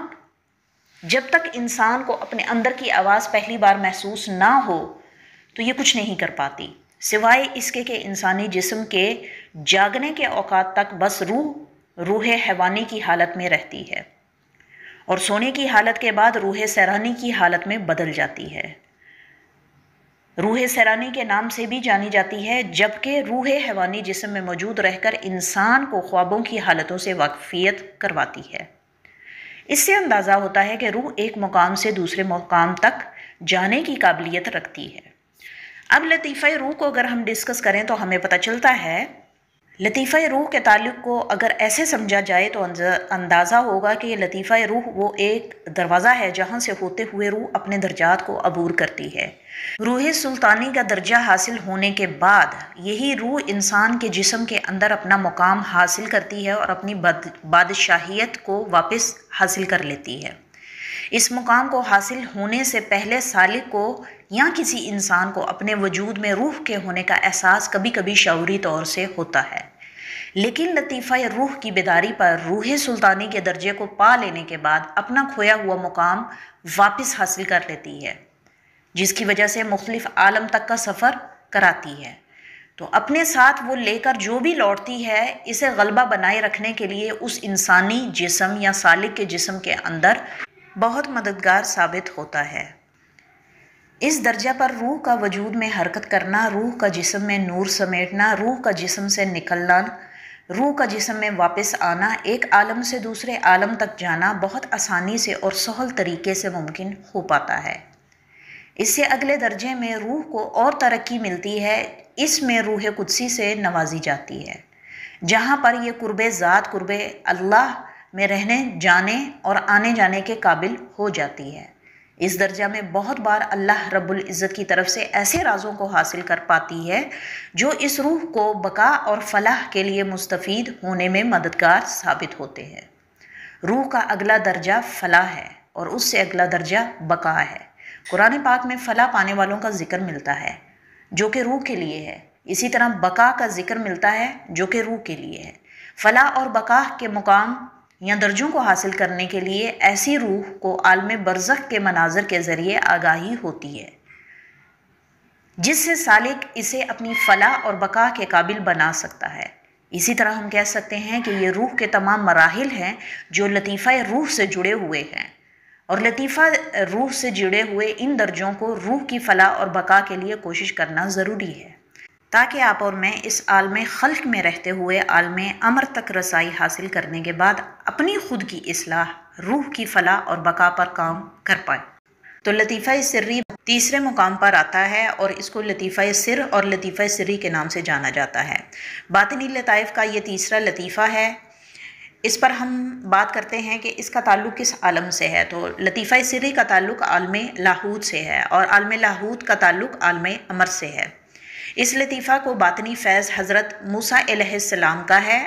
جب تک انسان کو اپنے اندر کی آواز پہلی بار محسوس نہ ہو تو یہ کچھ نہیں کر پاتی، سوائے اس کے کہ انسانی جسم کے جاگنے کے اوقات تک بس روح حیوانی کی حالت میں رہتی ہے اور سونے کی حالت کے بعد روح سیرانی کی حالت میں بدل جاتی ہے۔ روح سیرانی کے نام سے بھی جانی جاتی ہے، جبکہ روح حیوانی جسم میں موجود رہ کر انسان کو خوابوں کی حالتوں سے واقفیت کرواتی ہے۔ اس سے اندازہ ہوتا ہے کہ روح ایک مقام سے دوسرے مقام تک جانے کی قابلیت رکھتی ہے۔ اب لطیفہ روح کو اگر ہم ڈسکس کریں تو ہمیں پتہ چلتا ہے لطیفہ روح کے تعلق کو اگر ایسے سمجھا جائے تو اندازہ ہوگا کہ یہ لطیفہ روح وہ ایک دروازہ ہے جہاں سے ہوتے ہوئے روح اپنے درجات کو عبور کرتی ہے۔ روح سلطانی کا درجہ حاصل ہونے کے بعد یہی روح انسان کے جسم کے اندر اپنا مقام حاصل کرتی ہے اور اپنی بادشاہیت کو واپس حاصل کر لیتی ہے۔ اس مقام کو حاصل ہونے سے پہلے سالک کو یا کسی انسان کو اپنے وجود میں روح کے ہونے کا احساس کبھی کبھی شعوری طور سے ہوتا ہے، لیکن لطیفہ روح کی بیداری پر روح سلطانی کے درجے کو پا لینے کے بعد اپنا کھویا ہوا مقام واپس حاصل کر لیتی ہے، جس کی وجہ سے مختلف عالم تک کا سفر کراتی ہے۔ تو اپنے ساتھ وہ لے کر جو بھی لوٹتی ہے اسے غلبہ بنائے رکھنے کے لیے اس انسانی جسم یا سالک کے جسم کے اندر بہت مددگار ثابت ہوتا ہے۔ اس درجہ پر روح کا وجود میں حرکت کرنا، روح کا جسم میں نور سمیٹنا، روح کا جسم سے نکلنا، روح کا جسم میں واپس آنا، ایک عالم سے دوسرے عالم تک جانا بہت آسانی سے اور سہل طریقے سے ممکن ہو پاتا ہے۔ اس سے اگلے درجے میں روح کو اور ترقی ملتی ہے، اس میں روح قدسی سے نوازی جاتی ہے، جہاں پر یہ قرب ذات قرب اللہ میں رہنے جانے اور آنے جانے کے قابل ہو جاتی ہے۔ اس درجہ میں بہت بار اللہ رب العزت کی طرف سے ایسے رازوں کو حاصل کر پاتی ہے جو اس روح کو بقا اور فلاح کے لیے مستفید ہونے میں مددگار ثابت ہوتے ہیں۔ روح کا اگلا درجہ فلاح ہے اور اس سے اگلا درجہ بقا ہے۔ قرآن پاک میں فلاح پانے والوں کا ذکر ملتا ہے جو کہ روح کے لیے ہے، اسی طرح بقا کا ذکر ملتا ہے جو کہ روح کے لیے ہے۔ فلاح اور بقا کے مقام یا درجوں کو حاصل کرنے کے لیے ایسی روح کو عالم برزخ کے مناظر کے ذریعے آگاہی ہوتی ہے، جس سے سالک اسے اپنی فلاح اور بقا کے قابل بنا سکتا ہے۔ اسی طرح ہم کہہ سکتے ہیں کہ یہ روح کے تمام مراحل ہیں جو لطیفہ روح سے جڑے ہوئے ہیں، اور لطیفہ روح سے جڑے ہوئے ان درجوں کو روح کی فلاح اور بقا کے لیے کوشش کرنا ضروری ہے، تاکہ آپ اور میں اس عالم خلق میں رہتے ہوئے عالم امر تک رسائی حاصل کرنے کے بعد اپنی خود کی اصلاح، روح کی فلاح اور بقا پر کام کر پائیں۔ تو لطیفہ سری تیسرے مقام پر آتا ہے اور اس کو لطیفہ سر اور لطیفہ سری کے نام سے جانا جاتا ہے۔ باطنی لطائف کا یہ تیسرا لطیفہ ہے۔ اس پر ہم بات کرتے ہیں کہ اس کا تعلق کس عالم سے ہے۔ تو لطیفہ سری کا تعلق عالم لاہوت سے ہے اور عالم لاہوت کا تعلق عالم امر سے ہے۔ اس لطیفہ کو باطنی فیض حضرت موسیٰ علیہ السلام کا ہے،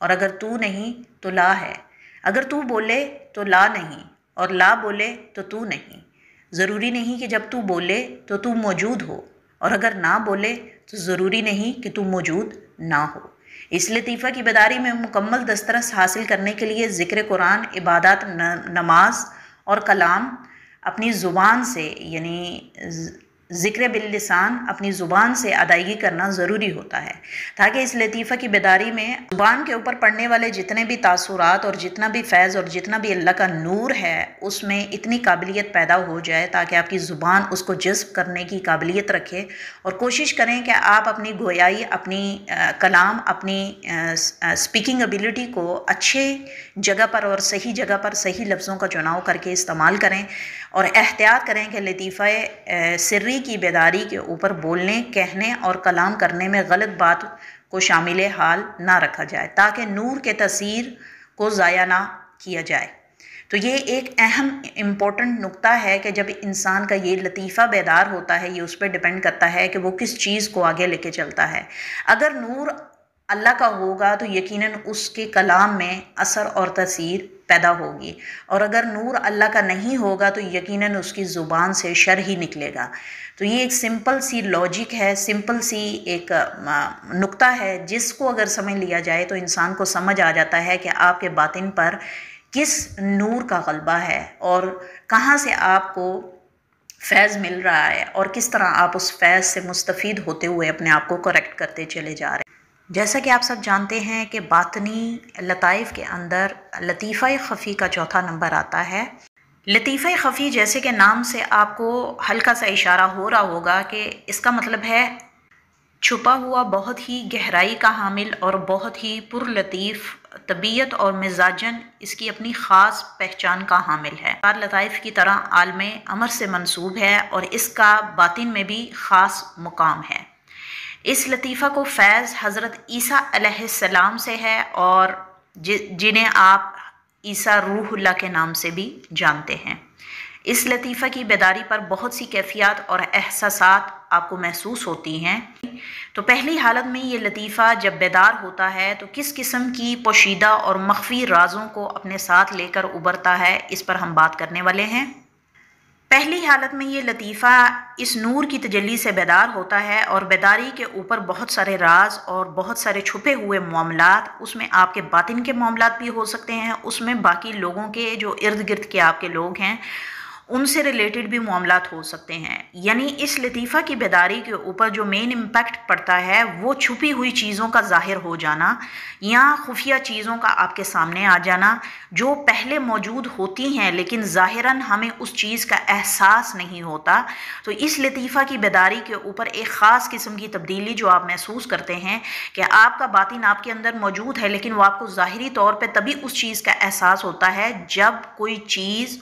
اور اگر تو نہیں تو لا ہے، اگر تو بولے تو لا نہیں اور لا بولے تو تو نہیں۔ ضروری نہیں کہ جب تو بولے تو تو موجود ہو، اور اگر نہ بولے تو ضروری نہیں کہ تو موجود نہ ہو۔ اس لطیفہ کی بیداری میں مکمل دسترس حاصل کرنے کے لیے ذکر قرآن، عبادات، نماز اور کلام اپنی زبان سے، یعنی ذکر باللسان اپنی زبان سے ادائیگی کرنا ضروری ہوتا ہے، تاکہ اس لطیفہ کی بیداری میں زبان کے اوپر پڑنے والے جتنے بھی تاثرات اور جتنا بھی فیض اور جتنا بھی اللہ کا نور ہے اس میں اتنی قابلیت پیدا ہو جائے تاکہ آپ کی زبان اس کو جذب کرنے کی قابلیت رکھے، اور کوشش کریں کہ آپ اپنی گویائی، اپنی کلام، اپنی اسپیکنگ ایبیلٹی کو اچھے جگہ پر اور صحیح جگہ پر صحیح لفظوں کا چناؤ کر کے استعمال کریں، اور احتیاط کریں کہ لطیفہ سری کی بیداری کے اوپر بولنے، کہنے اور کلام کرنے میں غلط بات کو شامل حال نہ رکھا جائے تاکہ نور کے تاثیر کو ضائع نہ کیا جائے۔ تو یہ ایک اہم امپورٹنٹ نقطہ ہے کہ جب انسان کا یہ لطیفہ بیدار ہوتا ہے، یہ اس پہ ڈیپینڈ کرتا ہے کہ وہ کس چیز کو آگے لے کے چلتا ہے۔ اگر نور اللہ کا ہوگا تو یقیناً اس کے کلام میں اثر اور تاثیر پیدا ہوگی، اور اگر نور اللہ کا نہیں ہوگا تو یقیناً اس کی زبان سے شر ہی نکلے گا۔ تو یہ ایک سمپل سی لاجک ہے، سمپل سی ایک نقطہ ہے جس کو اگر سمجھ لیا جائے تو انسان کو سمجھ آ جاتا ہے کہ آپ کے باطن پر کس نور کا غلبہ ہے اور کہاں سے آپ کو فیض مل رہا ہے، اور کس طرح آپ اس فیض سے مستفید ہوتے ہوئے اپنے آپ کو کریکٹ کرتے چلے جا رہے ہیں۔ جیسا کہ آپ سب جانتے ہیں کہ باطنی لطائف کے اندر لطیفہ خفی کا چوتھا نمبر آتا ہے۔ لطیفہ خفی جیسے کہ نام سے آپ کو ہلکا سا اشارہ ہو رہا ہوگا کہ اس کا مطلب ہے چھپا ہوا، بہت ہی گہرائی کا حامل اور بہت ہی پر لطیف طبیعت اور مزاجن اس کی اپنی خاص پہچان کا حامل ہے۔ لطائف کی طرح عالم امر سے منسوب ہے اور اس کا باطن میں بھی خاص مقام ہے۔ اس لطیفہ کو فیض حضرت عیسیٰ علیہ السلام سے ہے اور جنہیں آپ عیسیٰ روح اللہ کے نام سے بھی جانتے ہیں۔ اس لطیفہ کی بیداری پر بہت سی کیفیات اور احساسات آپ کو محسوس ہوتی ہیں۔ تو پہلی حالت میں یہ لطیفہ جب بیدار ہوتا ہے تو کس قسم کی پوشیدہ اور مخفی رازوں کو اپنے ساتھ لے کر ابھرتا ہے، اس پر ہم بات کرنے والے ہیں۔ پہلی حالت میں یہ لطیفہ اس نور کی تجلی سے بیدار ہوتا ہے اور بیداری کے اوپر بہت سارے راز اور بہت سارے چھپے ہوئے معاملات، اس میں آپ کے باطن کے معاملات بھی ہو سکتے ہیں، اس میں باقی لوگوں کے جو ارد گرد کے آپ کے لوگ ہیں ان سے ریلیٹڈ بھی معاملات ہو سکتے ہیں۔ یعنی اس لطیفہ کی بیداری کے اوپر جو مین امپیکٹ پڑتا ہے وہ چھپی ہوئی چیزوں کا ظاہر ہو جانا یا خفیہ چیزوں کا آپ کے سامنے آ جانا جو پہلے موجود ہوتی ہیں لیکن ظاہراً ہمیں اس چیز کا احساس نہیں ہوتا۔ تو اس لطیفہ کی بیداری کے اوپر ایک خاص قسم کی تبدیلی جو آپ محسوس کرتے ہیں کہ آپ کا باطن آپ کے اندر موجود ہے لیکن وہ آپ کو ظاہری طور پہ تبھی اس چیز کا احساس ہوتا ہے جب کوئی چیز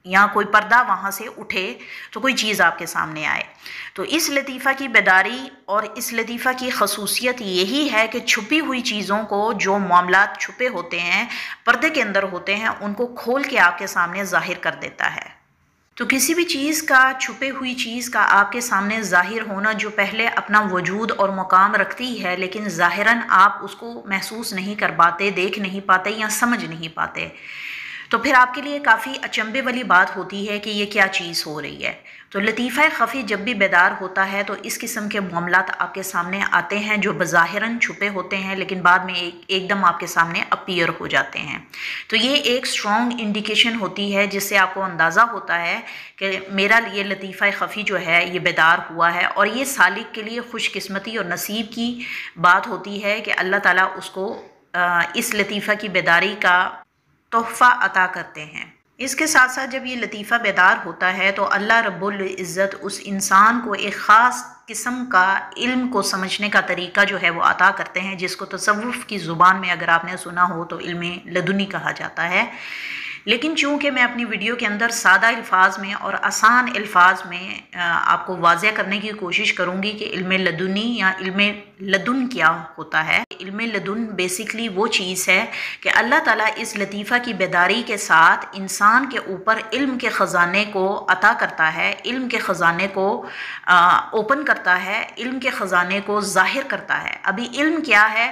یا کوئی پردہ وہاں سے اٹھے تو کوئی چیز آپ کے سامنے آئے۔ تو اس لطیفہ کی بیداری اور اس لطیفہ کی خصوصیت یہی ہے کہ چھپی ہوئی چیزوں کو، جو معاملات چھپے ہوتے ہیں، پردے کے اندر ہوتے ہیں، ان کو کھول کے آپ کے سامنے ظاہر کر دیتا ہے۔ تو کسی بھی چیز کا، چھپے ہوئی چیز کا آپ کے سامنے ظاہر ہونا جو پہلے اپنا وجود اور مقام رکھتی ہے لیکن ظاہراً آپ اس کو محسوس نہیں کر پاتے، دیکھ نہیں پاتے یا سمجھ نہیں پاتے، تو پھر آپ کے لیے کافی اچنبھے والی بات ہوتی ہے کہ یہ کیا چیز ہو رہی ہے۔ تو لطیفہ خفی جب بھی بیدار ہوتا ہے تو اس قسم کے معاملات آپ کے سامنے آتے ہیں جو بظاہراً چھپے ہوتے ہیں لیکن بعد میں ایک دم آپ کے سامنے اپیئر ہو جاتے ہیں۔ تو یہ ایک اسٹرانگ انڈیکیشن ہوتی ہے جس سے آپ کو اندازہ ہوتا ہے کہ میرا یہ لطیفہ خفی جو ہے یہ بیدار ہوا ہے، اور یہ سالک کے لیے خوش قسمتی اور نصیب کی بات ہوتی ہے کہ اللہ تعالیٰ اس کو اس لطیفہ کی بیداری کا تحفہ عطا کرتے ہیں۔ اس کے ساتھ ساتھ جب یہ لطیفہ بیدار ہوتا ہے تو اللہ رب العزت اس انسان کو ایک خاص قسم کا علم کو سمجھنے کا طریقہ جو ہے وہ عطا کرتے ہیں، جس کو تصوف کی زبان میں اگر آپ نے سنا ہو تو علم لدنی کہا جاتا ہے۔ لیکن چونکہ میں اپنی ویڈیو کے اندر سادہ الفاظ میں اور آسان الفاظ میں آپ کو واضح کرنے کی کوشش کروں گی کہ علم لدنی یا علم لدن کیا ہوتا ہے۔ علم لدن بیسیکلی وہ چیز ہے کہ اللہ تعالیٰ اس لطیفہ کی بیداری کے ساتھ انسان کے اوپر علم کے خزانے کو عطا کرتا ہے، علم کے خزانے کو اوپن کرتا ہے، علم کے خزانے کو ظاہر کرتا ہے۔ ابھی علم کیا ہے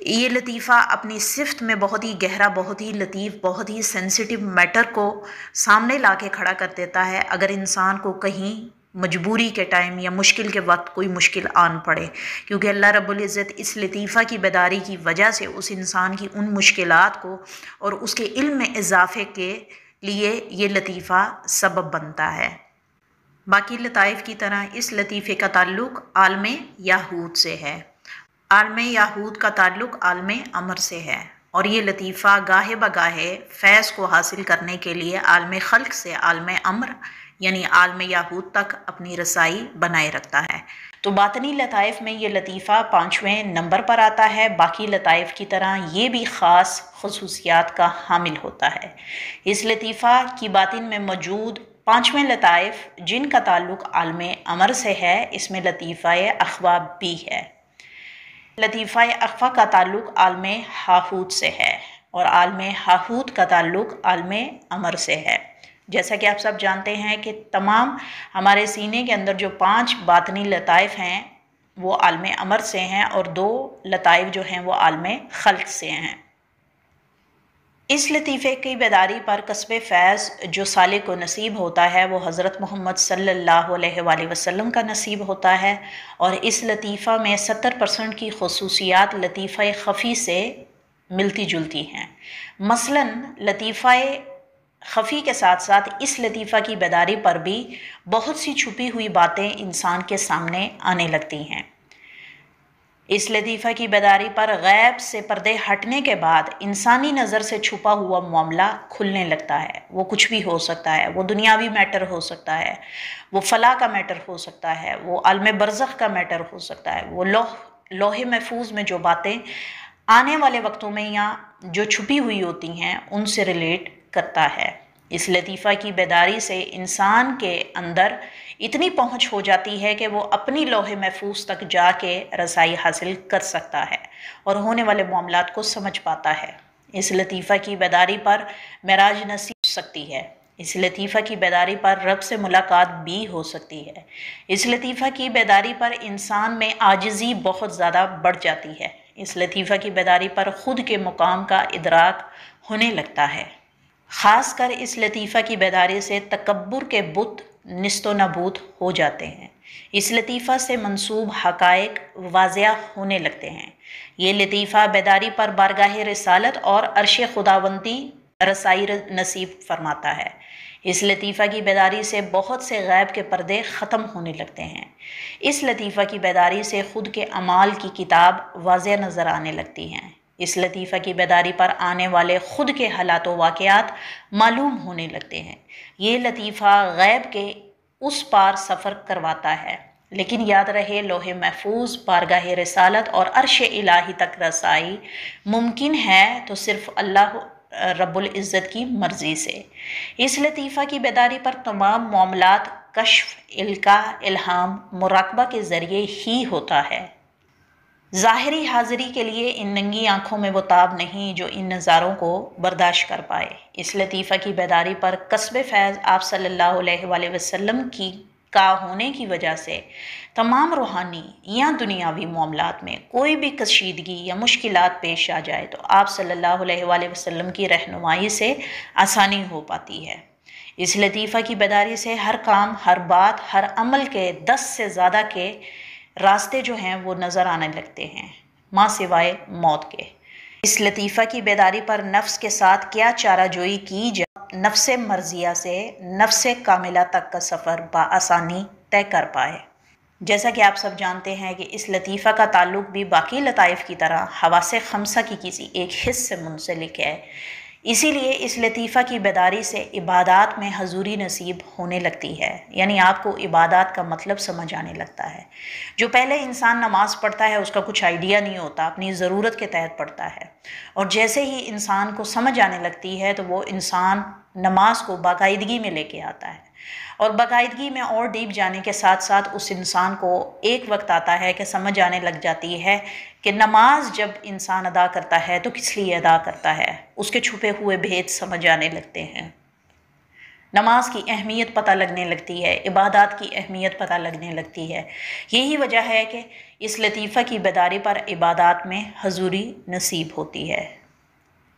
یہ لطیفہ اپنی صفت میں بہت ہی گہرا، بہت ہی لطیف، بہت ہی سینسٹیو میٹر کو سامنے لا کے کھڑا کر دیتا ہے اگر انسان کو کہیں مجبوری کے ٹائم یا مشکل کے وقت کوئی مشکل آن پڑے، کیونکہ اللہ رب العزت اس لطیفہ کی بیداری کی وجہ سے اس انسان کی ان مشکلات کو اور اس کے علم میں اضافے کے لیے یہ لطیفہ سبب بنتا ہے۔ باقی لطائف کی طرح اس لطیفے کا تعلق عالم یاہود سے ہے۔ عالم یاہود کا تعلق عالم امر سے ہے، اور یہ لطیفہ گاہے بگاہے فیض کو حاصل کرنے کے لیے عالم خلق سے عالم امر یعنی عالم یاہود تک اپنی رسائی بنائے رکھتا ہے۔ تو باطنی لطائف میں یہ لطیفہ 5ویں نمبر پر آتا ہے۔ باقی لطائف کی طرح یہ بھی خاص خصوصیات کا حامل ہوتا ہے۔ اس لطیفہ کی باطن میں موجود 5ویں لطائف جن کا تعلق عالم امر سے ہے، اس میں لطیفہ اخفا بھی ہے۔ لطیفہ اخفا کا تعلق عالم ہاہوت سے ہے، اور عالم ہاہوت کا تعلق عالم امر سے ہے۔ جیسا کہ آپ سب جانتے ہیں کہ تمام ہمارے سینے کے اندر جو 5 باطنی لطائف ہیں وہ عالم امر سے ہیں، اور 2 لطائف جو ہیں وہ عالم خلق سے ہیں۔ اس لطیفے کی بیداری پر کسب فیض جو سالک کو نصیب ہوتا ہے وہ حضرت محمد صلی اللہ علیہ وآلہ وسلم کا نصیب ہوتا ہے، اور اس لطیفہ میں 70% کی خصوصیات لطیفہ خفی سے ملتی جلتی ہیں۔ مثلاً لطیفہ خفی کے ساتھ ساتھ اس لطیفہ کی بیداری پر بھی بہت سی چھپی ہوئی باتیں انسان کے سامنے آنے لگتی ہیں۔ اس لطیفہ کی بیداری پر غیب سے پردے ہٹنے کے بعد انسانی نظر سے چھپا ہوا معاملہ کھلنے لگتا ہے۔ وہ کچھ بھی ہو سکتا ہے، وہ دنیاوی میٹر ہو سکتا ہے، وہ فلاح کا میٹر ہو سکتا ہے، وہ عالم برزخ کا میٹر ہو سکتا ہے، وہ لوح محفوظ میں جو باتیں آنے والے وقتوں میں یا جو چھپی ہوئی ہوتی ہیں ان سے ریلیٹ کرتا ہے۔ اس لطیفہ کی بیداری سے انسان کے اندر اتنی پہنچ ہو جاتی ہے کہ وہ اپنی لوح محفوظ تک جا کے رسائی حاصل کر سکتا ہے اور ہونے والے معاملات کو سمجھ پاتا ہے۔ اس لطیفہ کی بیداری پر معراج نصیب ہو سکتی ہے۔ اس لطیفہ کی بیداری پر رب سے ملاقات بھی ہو سکتی ہے۔ اس لطیفہ کی بیداری پر انسان میں عاجزی بہت زیادہ بڑھ جاتی ہے۔ اس لطیفہ کی بیداری پر خود کے مقام کا ادراک ہونے لگتا ہے۔ خاص کر اس لطیفہ کی بیداری سے تکبر کے بت نست و نابود ہو جاتے ہیں۔ اس لطیفہ سے منسوب حقائق واضح ہونے لگتے ہیں۔ یہ لطیفہ بیداری پر بارگاہ رسالت اور عرش خداوندی رسائی نصیب فرماتا ہے۔ اس لطیفہ کی بیداری سے بہت سے غیب کے پردے ختم ہونے لگتے ہیں۔ اس لطیفہ کی بیداری سے خود کے اعمال کی کتاب واضح نظر آنے لگتی ہیں۔ اس لطیفہ کی بیداری پر آنے والے خود کے حالات و واقعات معلوم ہونے لگتے ہیں۔ یہ لطیفہ غیب کے اس پار سفر کرواتا ہے، لیکن یاد رہے لوح محفوظ، بارگاہ رسالت اور عرش الہی تک رسائی ممکن ہے تو صرف اللہ رب العزت کی مرضی سے۔ اس لطیفہ کی بیداری پر تمام معاملات کشف، القاء، الہام، مراقبہ کے ذریعے ہی ہوتا ہے۔ ظاہری حاضری کے لیے ان ننگی آنکھوں میں وہ تاب نہیں جو ان نظاروں کو برداشت کر پائے۔ اس لطیفہ کی بیداری پر کسب فیض آپ صلی اللہ علیہ وآلہ وسلم کا ہونے کی وجہ سے تمام روحانی یا دنیاوی معاملات میں کوئی بھی کشیدگی یا مشکلات پیش آ جائے تو آپ صلی اللہ علیہ وآلہ وسلم کی رہنمائی سے آسانی ہو پاتی ہے۔ اس لطیفہ کی بیداری سے ہر کام، ہر بات، ہر عمل کے 10 سے زیادہ کے راستے جو ہیں وہ نظر آنے لگتے ہیں، ماں سوائے موت کے۔ اس لطیفہ کی بیداری پر نفس کے ساتھ کیا چارہ جوئی کی جائے، نفس مرضیہ سے نفس کاملہ تک کا سفر بآسانی طے کر پائے۔ جیسا کہ آپ سب جانتے ہیں کہ اس لطیفہ کا تعلق بھی باقی لطائف کی طرح حواس خمسہ کی کسی ایک حص سے منسلک ہے، اسی لیے اس لطیفہ کی بیداری سے عبادات میں حضوری نصیب ہونے لگتی ہے، یعنی آپ کو عبادات کا مطلب سمجھ آنے لگتا ہے۔ جو پہلے انسان نماز پڑھتا ہے اس کا کچھ آئیڈیا نہیں ہوتا، اپنی ضرورت کے تحت پڑھتا ہے، اور جیسے ہی انسان کو سمجھ آنے لگتی ہے تو وہ انسان نماز کو باقاعدگی میں لے کے آتا ہے، اور باقاعدگی میں اور ڈیپ جانے کے ساتھ ساتھ اس انسان کو ایک وقت آتا ہے کہ سمجھ آنے لگ جاتی ہے کہ نماز جب انسان ادا کرتا ہے تو کس لیے ادا کرتا ہے، اس کے چھپے ہوئے بھید سمجھ آنے لگتے ہیں۔ نماز کی اہمیت پتہ لگنے لگتی ہے، عبادات کی اہمیت پتہ لگنے لگتی ہے۔ یہی وجہ ہے کہ اس لطیفہ کی بیداری پر عبادات میں حضوری نصیب ہوتی ہے۔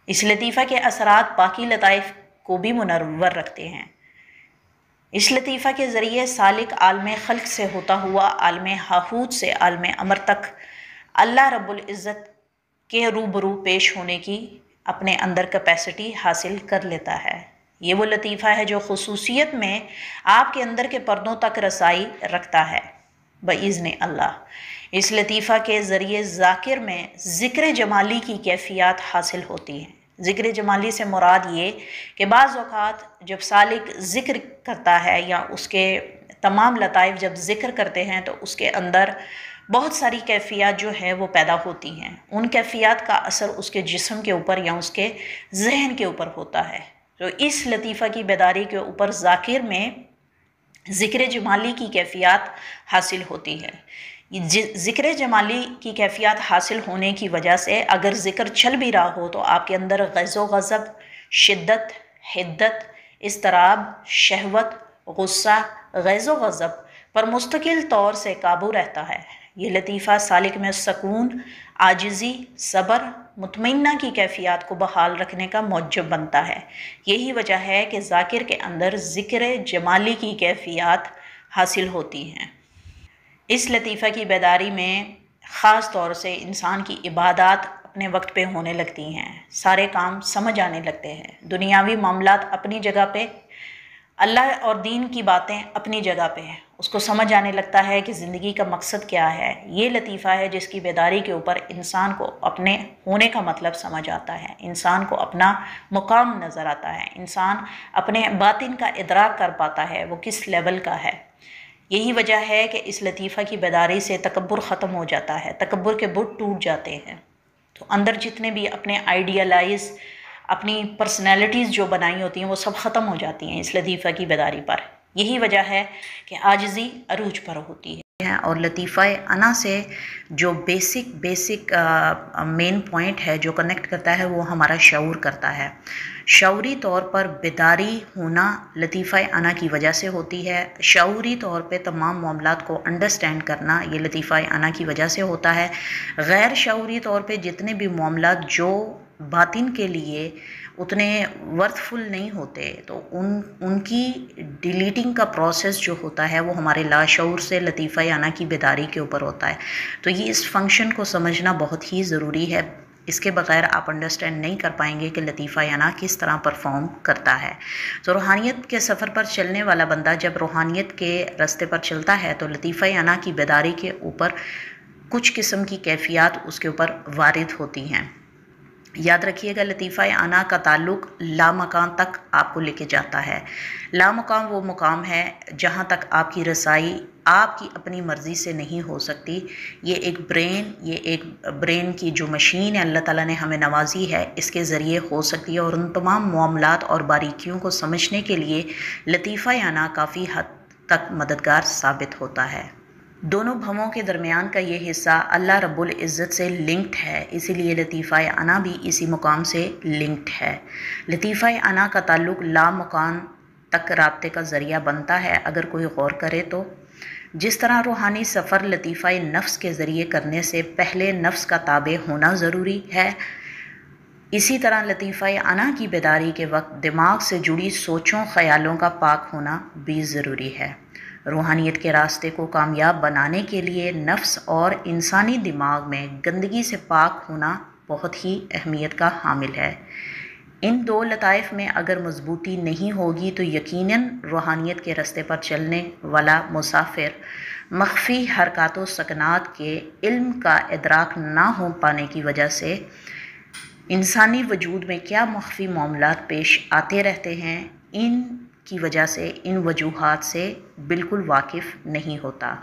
اس لطیفہ کے اثرات باقی لطائف کو بھی منور رکھتے ہیں۔ اس لطیفہ کے ذریعے سالک عالم خلق سے ہوتا ہوا عالم ہاہوت سے عالم امر تک اللہ رب العزت کے روبرو پیش ہونے کی اپنے اندر کیپیسٹی حاصل کر لیتا ہے۔ یہ وہ لطیفہ ہے جو خصوصیت میں آپ کے اندر کے پردوں تک رسائی رکھتا ہے بإذن اللہ۔ اس لطیفہ کے ذریعے ذاکر میں ذکر جمالی کی کیفیات حاصل ہوتی ہیں۔ ذکر جمالی سے مراد یہ کہ بعض اوقات جب سالک ذکر کرتا ہے یا اس کے تمام لطائف جب ذکر کرتے ہیں تو اس کے اندر بہت ساری کیفیات جو ہے وہ پیدا ہوتی ہیں۔ ان کیفیات کا اثر اس کے جسم کے اوپر یا اس کے ذہن کے اوپر ہوتا ہے۔ تو اس لطیفہ کی بیداری کے اوپر ذاکر میں ذکر جمالی کی کیفیات حاصل ہوتی ہے۔ ذکر جمالی کی کیفیات حاصل ہونے کی وجہ سے اگر ذکر چل بھی رہا ہو تو آپ کے اندر غیظ و غضب، شدت، حدت، اضطراب، شہوت، غصہ، غیظ و غضب پر مستقل طور سے قابو رہتا ہے۔ یہ لطیفہ سالک میں سکون، عاجزی، صبر، مطمئنہ کی کیفیات کو بحال رکھنے کا موجب بنتا ہے۔ یہی وجہ ہے کہ ذاکر کے اندر ذکر جمالی کی کیفیات حاصل ہوتی ہیں۔ اس لطیفہ کی بیداری میں خاص طور سے انسان کی عبادات اپنے وقت پہ ہونے لگتی ہیں، سارے کام سمجھ آنے لگتے ہیں، دنیاوی معاملات اپنی جگہ پہ، اللہ اور دین کی باتیں اپنی جگہ پہ ہیں، اس کو سمجھ آنے لگتا ہے کہ زندگی کا مقصد کیا ہے۔ یہ لطیفہ ہے جس کی بیداری کے اوپر انسان کو اپنے ہونے کا مطلب سمجھ آتا ہے، انسان کو اپنا مقام نظر آتا ہے، انسان اپنے باطن کا ادراک کر پاتا ہے وہ کس لیول کا ہے۔ یہی وجہ ہے کہ اس لطیفہ کی بیداری سے تکبر ختم ہو جاتا ہے، تکبر کے بت ٹوٹ جاتے ہیں۔ تو اندر جتنے بھی اپنے آئیڈیالائز، اپنی پرسنالٹیز جو بنائی ہوتی ہیں وہ سب ختم ہو جاتی ہیں اس لطیفہ کی بیداری پر۔ یہی وجہ ہے کہ عاجزی عروج پر ہوتی ہے۔ اور لطیفہ انا سے جو بیسک مین پوائنٹ ہے جو کنیکٹ کرتا ہے وہ ہمارا شعور کرتا ہے۔ شعوری طور پر بیداری ہونا لطیفہ انا کی وجہ سے ہوتی ہے۔ شعوری طور پہ تمام معاملات کو انڈرسٹینڈ کرنا یہ لطیفہ انا کی وجہ سے ہوتا ہے۔ غیر شعوری طور پہ جتنے بھی معاملات جو باطن کے لیے اتنے ورتھ فل نہیں ہوتے تو ان کی ڈیلیٹنگ کا پروسیس جو ہوتا ہے وہ ہمارے لاشعور سے لطیفہ انا کی بیداری کے اوپر ہوتا ہے۔ تو یہ اس فنکشن کو سمجھنا بہت ہی ضروری ہے، اس کے بغیر آپ انڈرسٹینڈ نہیں کر پائیں گے کہ لطیفہ انا کس طرح پرفارم کرتا ہے۔ تو روحانیت کے سفر پر چلنے والا بندہ جب روحانیت کے راستے پر چلتا ہے تو لطیفہ انا کی بیداری کے اوپر کچھ قسم کی کیفیات اس کے اوپر وارد ہوتی ہیں۔ یاد رکھیے گا لطیفہ انا کا تعلق لامکان تک آپ کو لے کے جاتا ہے۔ لامکان وہ مقام ہے جہاں تک آپ کی رسائی آپ کی اپنی مرضی سے نہیں ہو سکتی۔ یہ ایک برین کی جو مشین ہے اللہ تعالیٰ نے ہمیں نوازی ہے اس کے ذریعے ہو سکتی ہے، اور ان تمام معاملات اور باریکیوں کو سمجھنے کے لیے لطیفہ انا کافی حد تک مددگار ثابت ہوتا ہے۔ دونوں بھووں کے درمیان کا یہ حصہ اللہ رب العزت سے لنکڈ ہے، اسی لیے لطیفہ انا بھی اسی مقام سے لنکڈ ہے۔ لطیفہ انا کا تعلق لامکان تک رابطے کا ذریعہ بنتا ہے اگر کوئی غور کرے تو۔ جس طرح روحانی سفر لطیفہ نفس کے ذریعے کرنے سے پہلے نفس کا تابع ہونا ضروری ہے، اسی طرح لطیفہ انا کی بیداری کے وقت دماغ سے جڑی سوچوں خیالوں کا پاک ہونا بھی ضروری ہے۔ روحانیت کے راستے کو کامیاب بنانے کے لیے نفس اور انسانی دماغ میں گندگی سے پاک ہونا بہت ہی اہمیت کا حامل ہے۔ ان دو لطائف میں اگر مضبوطی نہیں ہوگی تو یقیناً روحانیت کے راستے پر چلنے والا مسافر مخفی حرکات و سکنات کے علم کا ادراک نہ ہو پانے کی وجہ سے انسانی وجود میں کیا مخفی معاملات پیش آتے رہتے ہیں ان کی وجہ سے ان وجوہات سے بالکل واقف نہیں ہوتا۔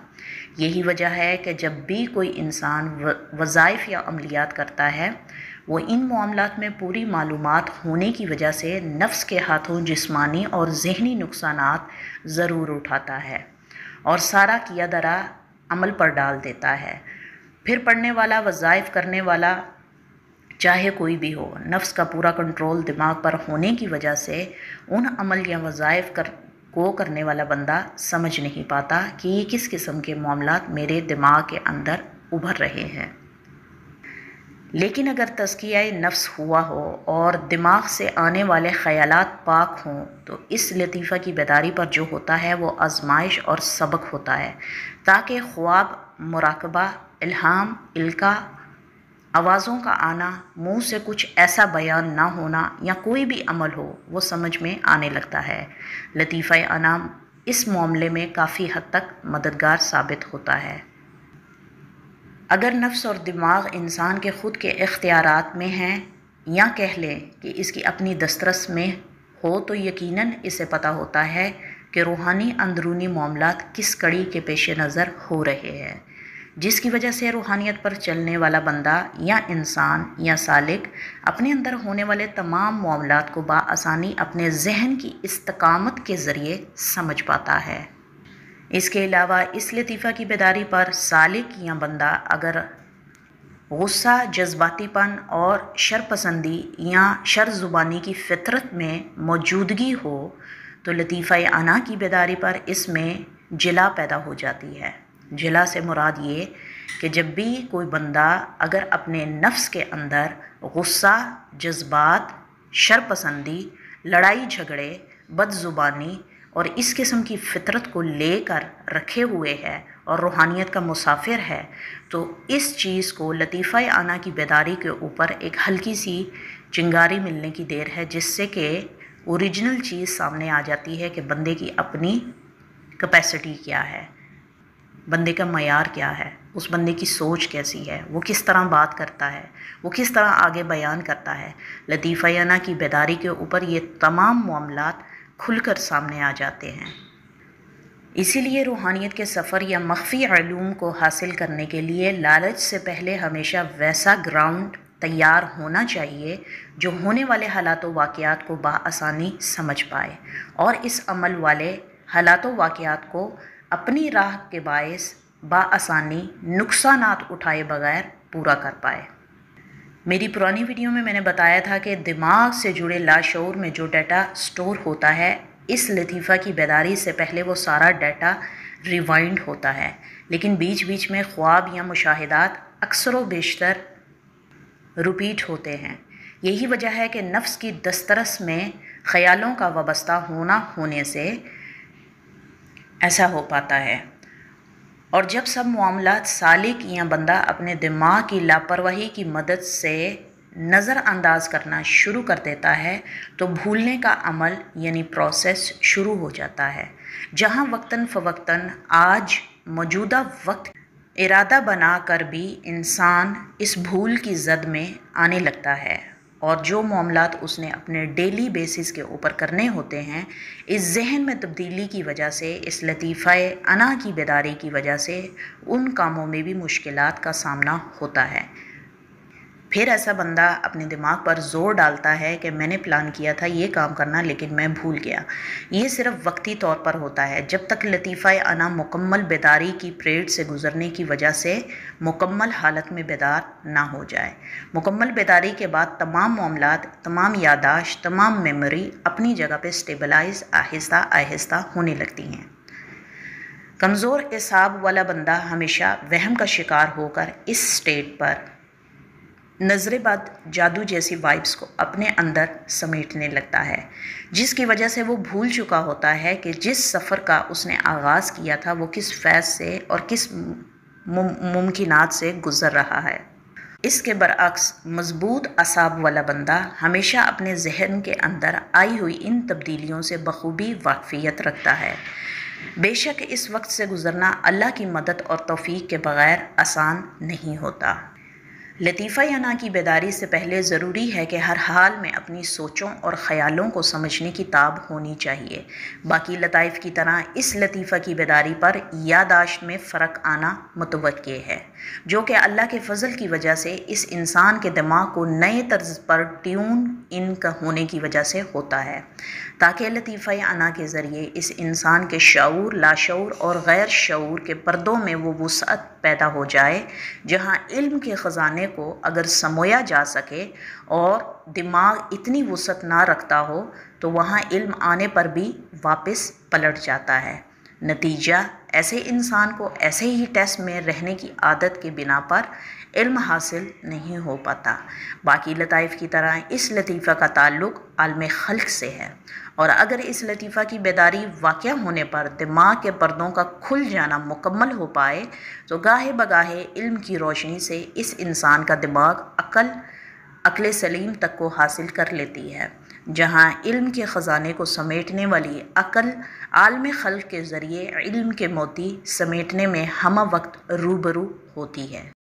یہی وجہ ہے کہ جب بھی کوئی انسان وظائف یا عملیات کرتا ہے وہ ان معاملات میں پوری معلومات ہونے کی وجہ سے نفس کے ہاتھوں جسمانی اور ذہنی نقصانات ضرور اٹھاتا ہے اور سارا کیا دھرا عمل پر ڈال دیتا ہے۔ پھر پڑھنے والا، وظائف کرنے والا چاہے کوئی بھی ہو، نفس کا پورا کنٹرول دماغ پر ہونے کی وجہ سے ان عمل یا وظائف کو کرنے والا بندہ سمجھ نہیں پاتا کہ یہ کس قسم کے معاملات میرے دماغ کے اندر ابھر رہے ہیں۔ لیکن اگر تزکیہ نفس ہوا ہو اور دماغ سے آنے والے خیالات پاک ہوں تو اس لطیفہ کی بیداری پر جو ہوتا ہے وہ آزمائش اور سبق ہوتا ہے، تاکہ خواب، مراقبہ، الہام، القاء، آوازوں کا آنا، منہ سے کچھ ایسا بیان نہ ہونا یا کوئی بھی عمل ہو وہ سمجھ میں آنے لگتا ہے۔ لطیفہ انام اس معاملے میں کافی حد تک مددگار ثابت ہوتا ہے۔ اگر نفس اور دماغ انسان کے خود کے اختیارات میں ہیں یا کہہ لیں کہ اس کی اپنی دسترس میں ہو تو یقیناً اسے پتہ ہوتا ہے کہ روحانی اندرونی معاملات کس کڑی کے پیش نظر ہو رہے ہیں، جس کی وجہ سے روحانیت پر چلنے والا بندہ یا انسان یا سالک اپنے اندر ہونے والے تمام معاملات کو بآسانی اپنے ذہن کی استقامت کے ذریعے سمجھ پاتا ہے۔ اس کے علاوہ اس لطیفہ کی بیداری پر سالک یا بندہ اگر غصہ، جذباتی پن اور شرپسندی یا شر زبانی کی فطرت میں موجودگی ہو تو لطیفہ انا کی بیداری پر اس میں جلا پیدا ہو جاتی ہے۔ جلا سے مراد یہ کہ جب بھی کوئی بندہ اگر اپنے نفس کے اندر غصہ، جذبات، شرپسندی، لڑائی جھگڑے، بد زبانی اور اس قسم کی فطرت کو لے کر رکھے ہوئے ہے اور روحانیت کا مسافر ہے تو اس چیز کو لطیفہ انا کی بیداری کے اوپر ایک ہلکی سی چنگاری ملنے کی دیر ہے، جس سے کہ اوریجنل چیز سامنے آ جاتی ہے کہ بندے کی اپنی کیپیسٹی کیا ہے، بندے کا معیار کیا ہے، اس بندے کی سوچ کیسی ہے، وہ کس طرح بات کرتا ہے، وہ کس طرح آگے بیان کرتا ہے۔ لطیفہ انا کی بیداری کے اوپر یہ تمام معاملات کھل کر سامنے آ جاتے ہیں۔ اسی لیے روحانیت کے سفر یا مخفی علوم کو حاصل کرنے کے لیے لالچ سے پہلے ہمیشہ ویسا گراؤنڈ تیار ہونا چاہیے جو ہونے والے حالات و واقعات کو بآسانی سمجھ پائے اور اس عمل والے حالات و واقعات کو اپنی راہ کے باعث بآسانی نقصانات اٹھائے بغیر پورا کر پائے۔ میری پرانی ویڈیو میں نے بتایا تھا کہ دماغ سے جڑے لاشعور میں جو ڈیٹا سٹور ہوتا ہے، اس لطیفہ کی بیداری سے پہلے وہ سارا ڈیٹا ریوائنڈ ہوتا ہے، لیکن بیچ بیچ میں خواب یا مشاہدات اکثر و بیشتر ریپیٹ ہوتے ہیں۔ یہی وجہ ہے کہ نفس کی دسترس میں خیالوں کا وابستہ ہونے سے ایسا ہو پاتا ہے، اور جب سب معاملات سالک یا بندہ اپنے دماغ کی لاپرواہی کی مدد سے نظر انداز کرنا شروع کر دیتا ہے تو بھولنے کا عمل یعنی پروسیس شروع ہو جاتا ہے، جہاں وقتاً فوقتاً آج موجودہ وقت ارادہ بنا کر بھی انسان اس بھول کی زد میں آنے لگتا ہے، اور جو معاملات اس نے اپنے ڈیلی بیسس کے اوپر کرنے ہوتے ہیں، اس ذہن میں تبدیلی کی وجہ سے، اس لطیفہ انا کی بیداری کی وجہ سے ان کاموں میں بھی مشکلات کا سامنا ہوتا ہے۔ پھر ایسا بندہ اپنے دماغ پر زور ڈالتا ہے کہ میں نے پلان کیا تھا یہ کام کرنا لیکن میں بھول گیا۔ یہ صرف وقتی طور پر ہوتا ہے جب تک لطیفہ انا مکمل بیداری کی پریڈ سے گزرنے کی وجہ سے مکمل حالت میں بیدار نہ ہو جائے۔ مکمل بیداری کے بعد تمام معاملات، تمام یادداشت، تمام میموری اپنی جگہ پہ سٹیبلائز آہستہ آہستہ ہونے لگتی ہیں۔ کمزور اعصاب والا بندہ ہمیشہ وہم کا شکار ہو کر اس سٹیٹ پر نظر بد جادو جیسی وائبس کو اپنے اندر سمیٹنے لگتا ہے، جس کی وجہ سے وہ بھول چکا ہوتا ہے کہ جس سفر کا اس نے آغاز کیا تھا وہ کس فیض سے اور کس ممکنات سے گزر رہا ہے۔ اس کے برعکس مضبوط اعصاب والا بندہ ہمیشہ اپنے ذہن کے اندر آئی ہوئی ان تبدیلیوں سے بخوبی واقفیت رکھتا ہے۔ بے شک اس وقت سے گزرنا اللہ کی مدد اور توفیق کے بغیر آسان نہیں ہوتا۔ لطیفہ انا کی بیداری سے پہلے ضروری ہے کہ ہر حال میں اپنی سوچوں اور خیالوں کو سمجھنے کی تاب ہونی چاہیے۔ باقی لطائف کی طرح اس لطیفہ کی بیداری پر یادداشت میں فرق آنا متوقع ہے۔ جو کہ اللہ کے فضل کی وجہ سے اس انسان کے دماغ کو نئے طرز پر ٹیون ان کا ہونے کی وجہ سے ہوتا ہے، تاکہ لطیفہ انا کے ذریعے اس انسان کے شعور، لاشعور اور غیر شعور کے پردوں میں وہ وسعت پیدا ہو جائے جہاں علم کے خزانے کو اگر سمویا جا سکے اور دماغ اتنی وسعت نہ رکھتا ہو تو وہاں علم آنے پر بھی واپس پلٹ جاتا ہے۔ نتیجہ ایسے انسان کو ایسے ہی ٹیسٹ میں رہنے کی عادت کے بنا پر علم حاصل نہیں ہو پاتا۔ باقی لطائف کی طرح اس لطیفہ کا تعلق عالم خلق سے ہے، اور اگر اس لطیفہ کی بیداری واقع ہونے پر دماغ کے پردوں کا کھل جانا مکمل ہو پائے تو گاہے بگاہے علم کی روشنی سے اس انسان کا دماغ عقل سلیم تک کو حاصل کر لیتی ہے، جہاں علم کے خزانے کو سمیٹنے والی عقل عالم خلق کے ذریعے علم کے موتی سمیٹنے میں ہمہ وقت روبرو ہوتی ہے۔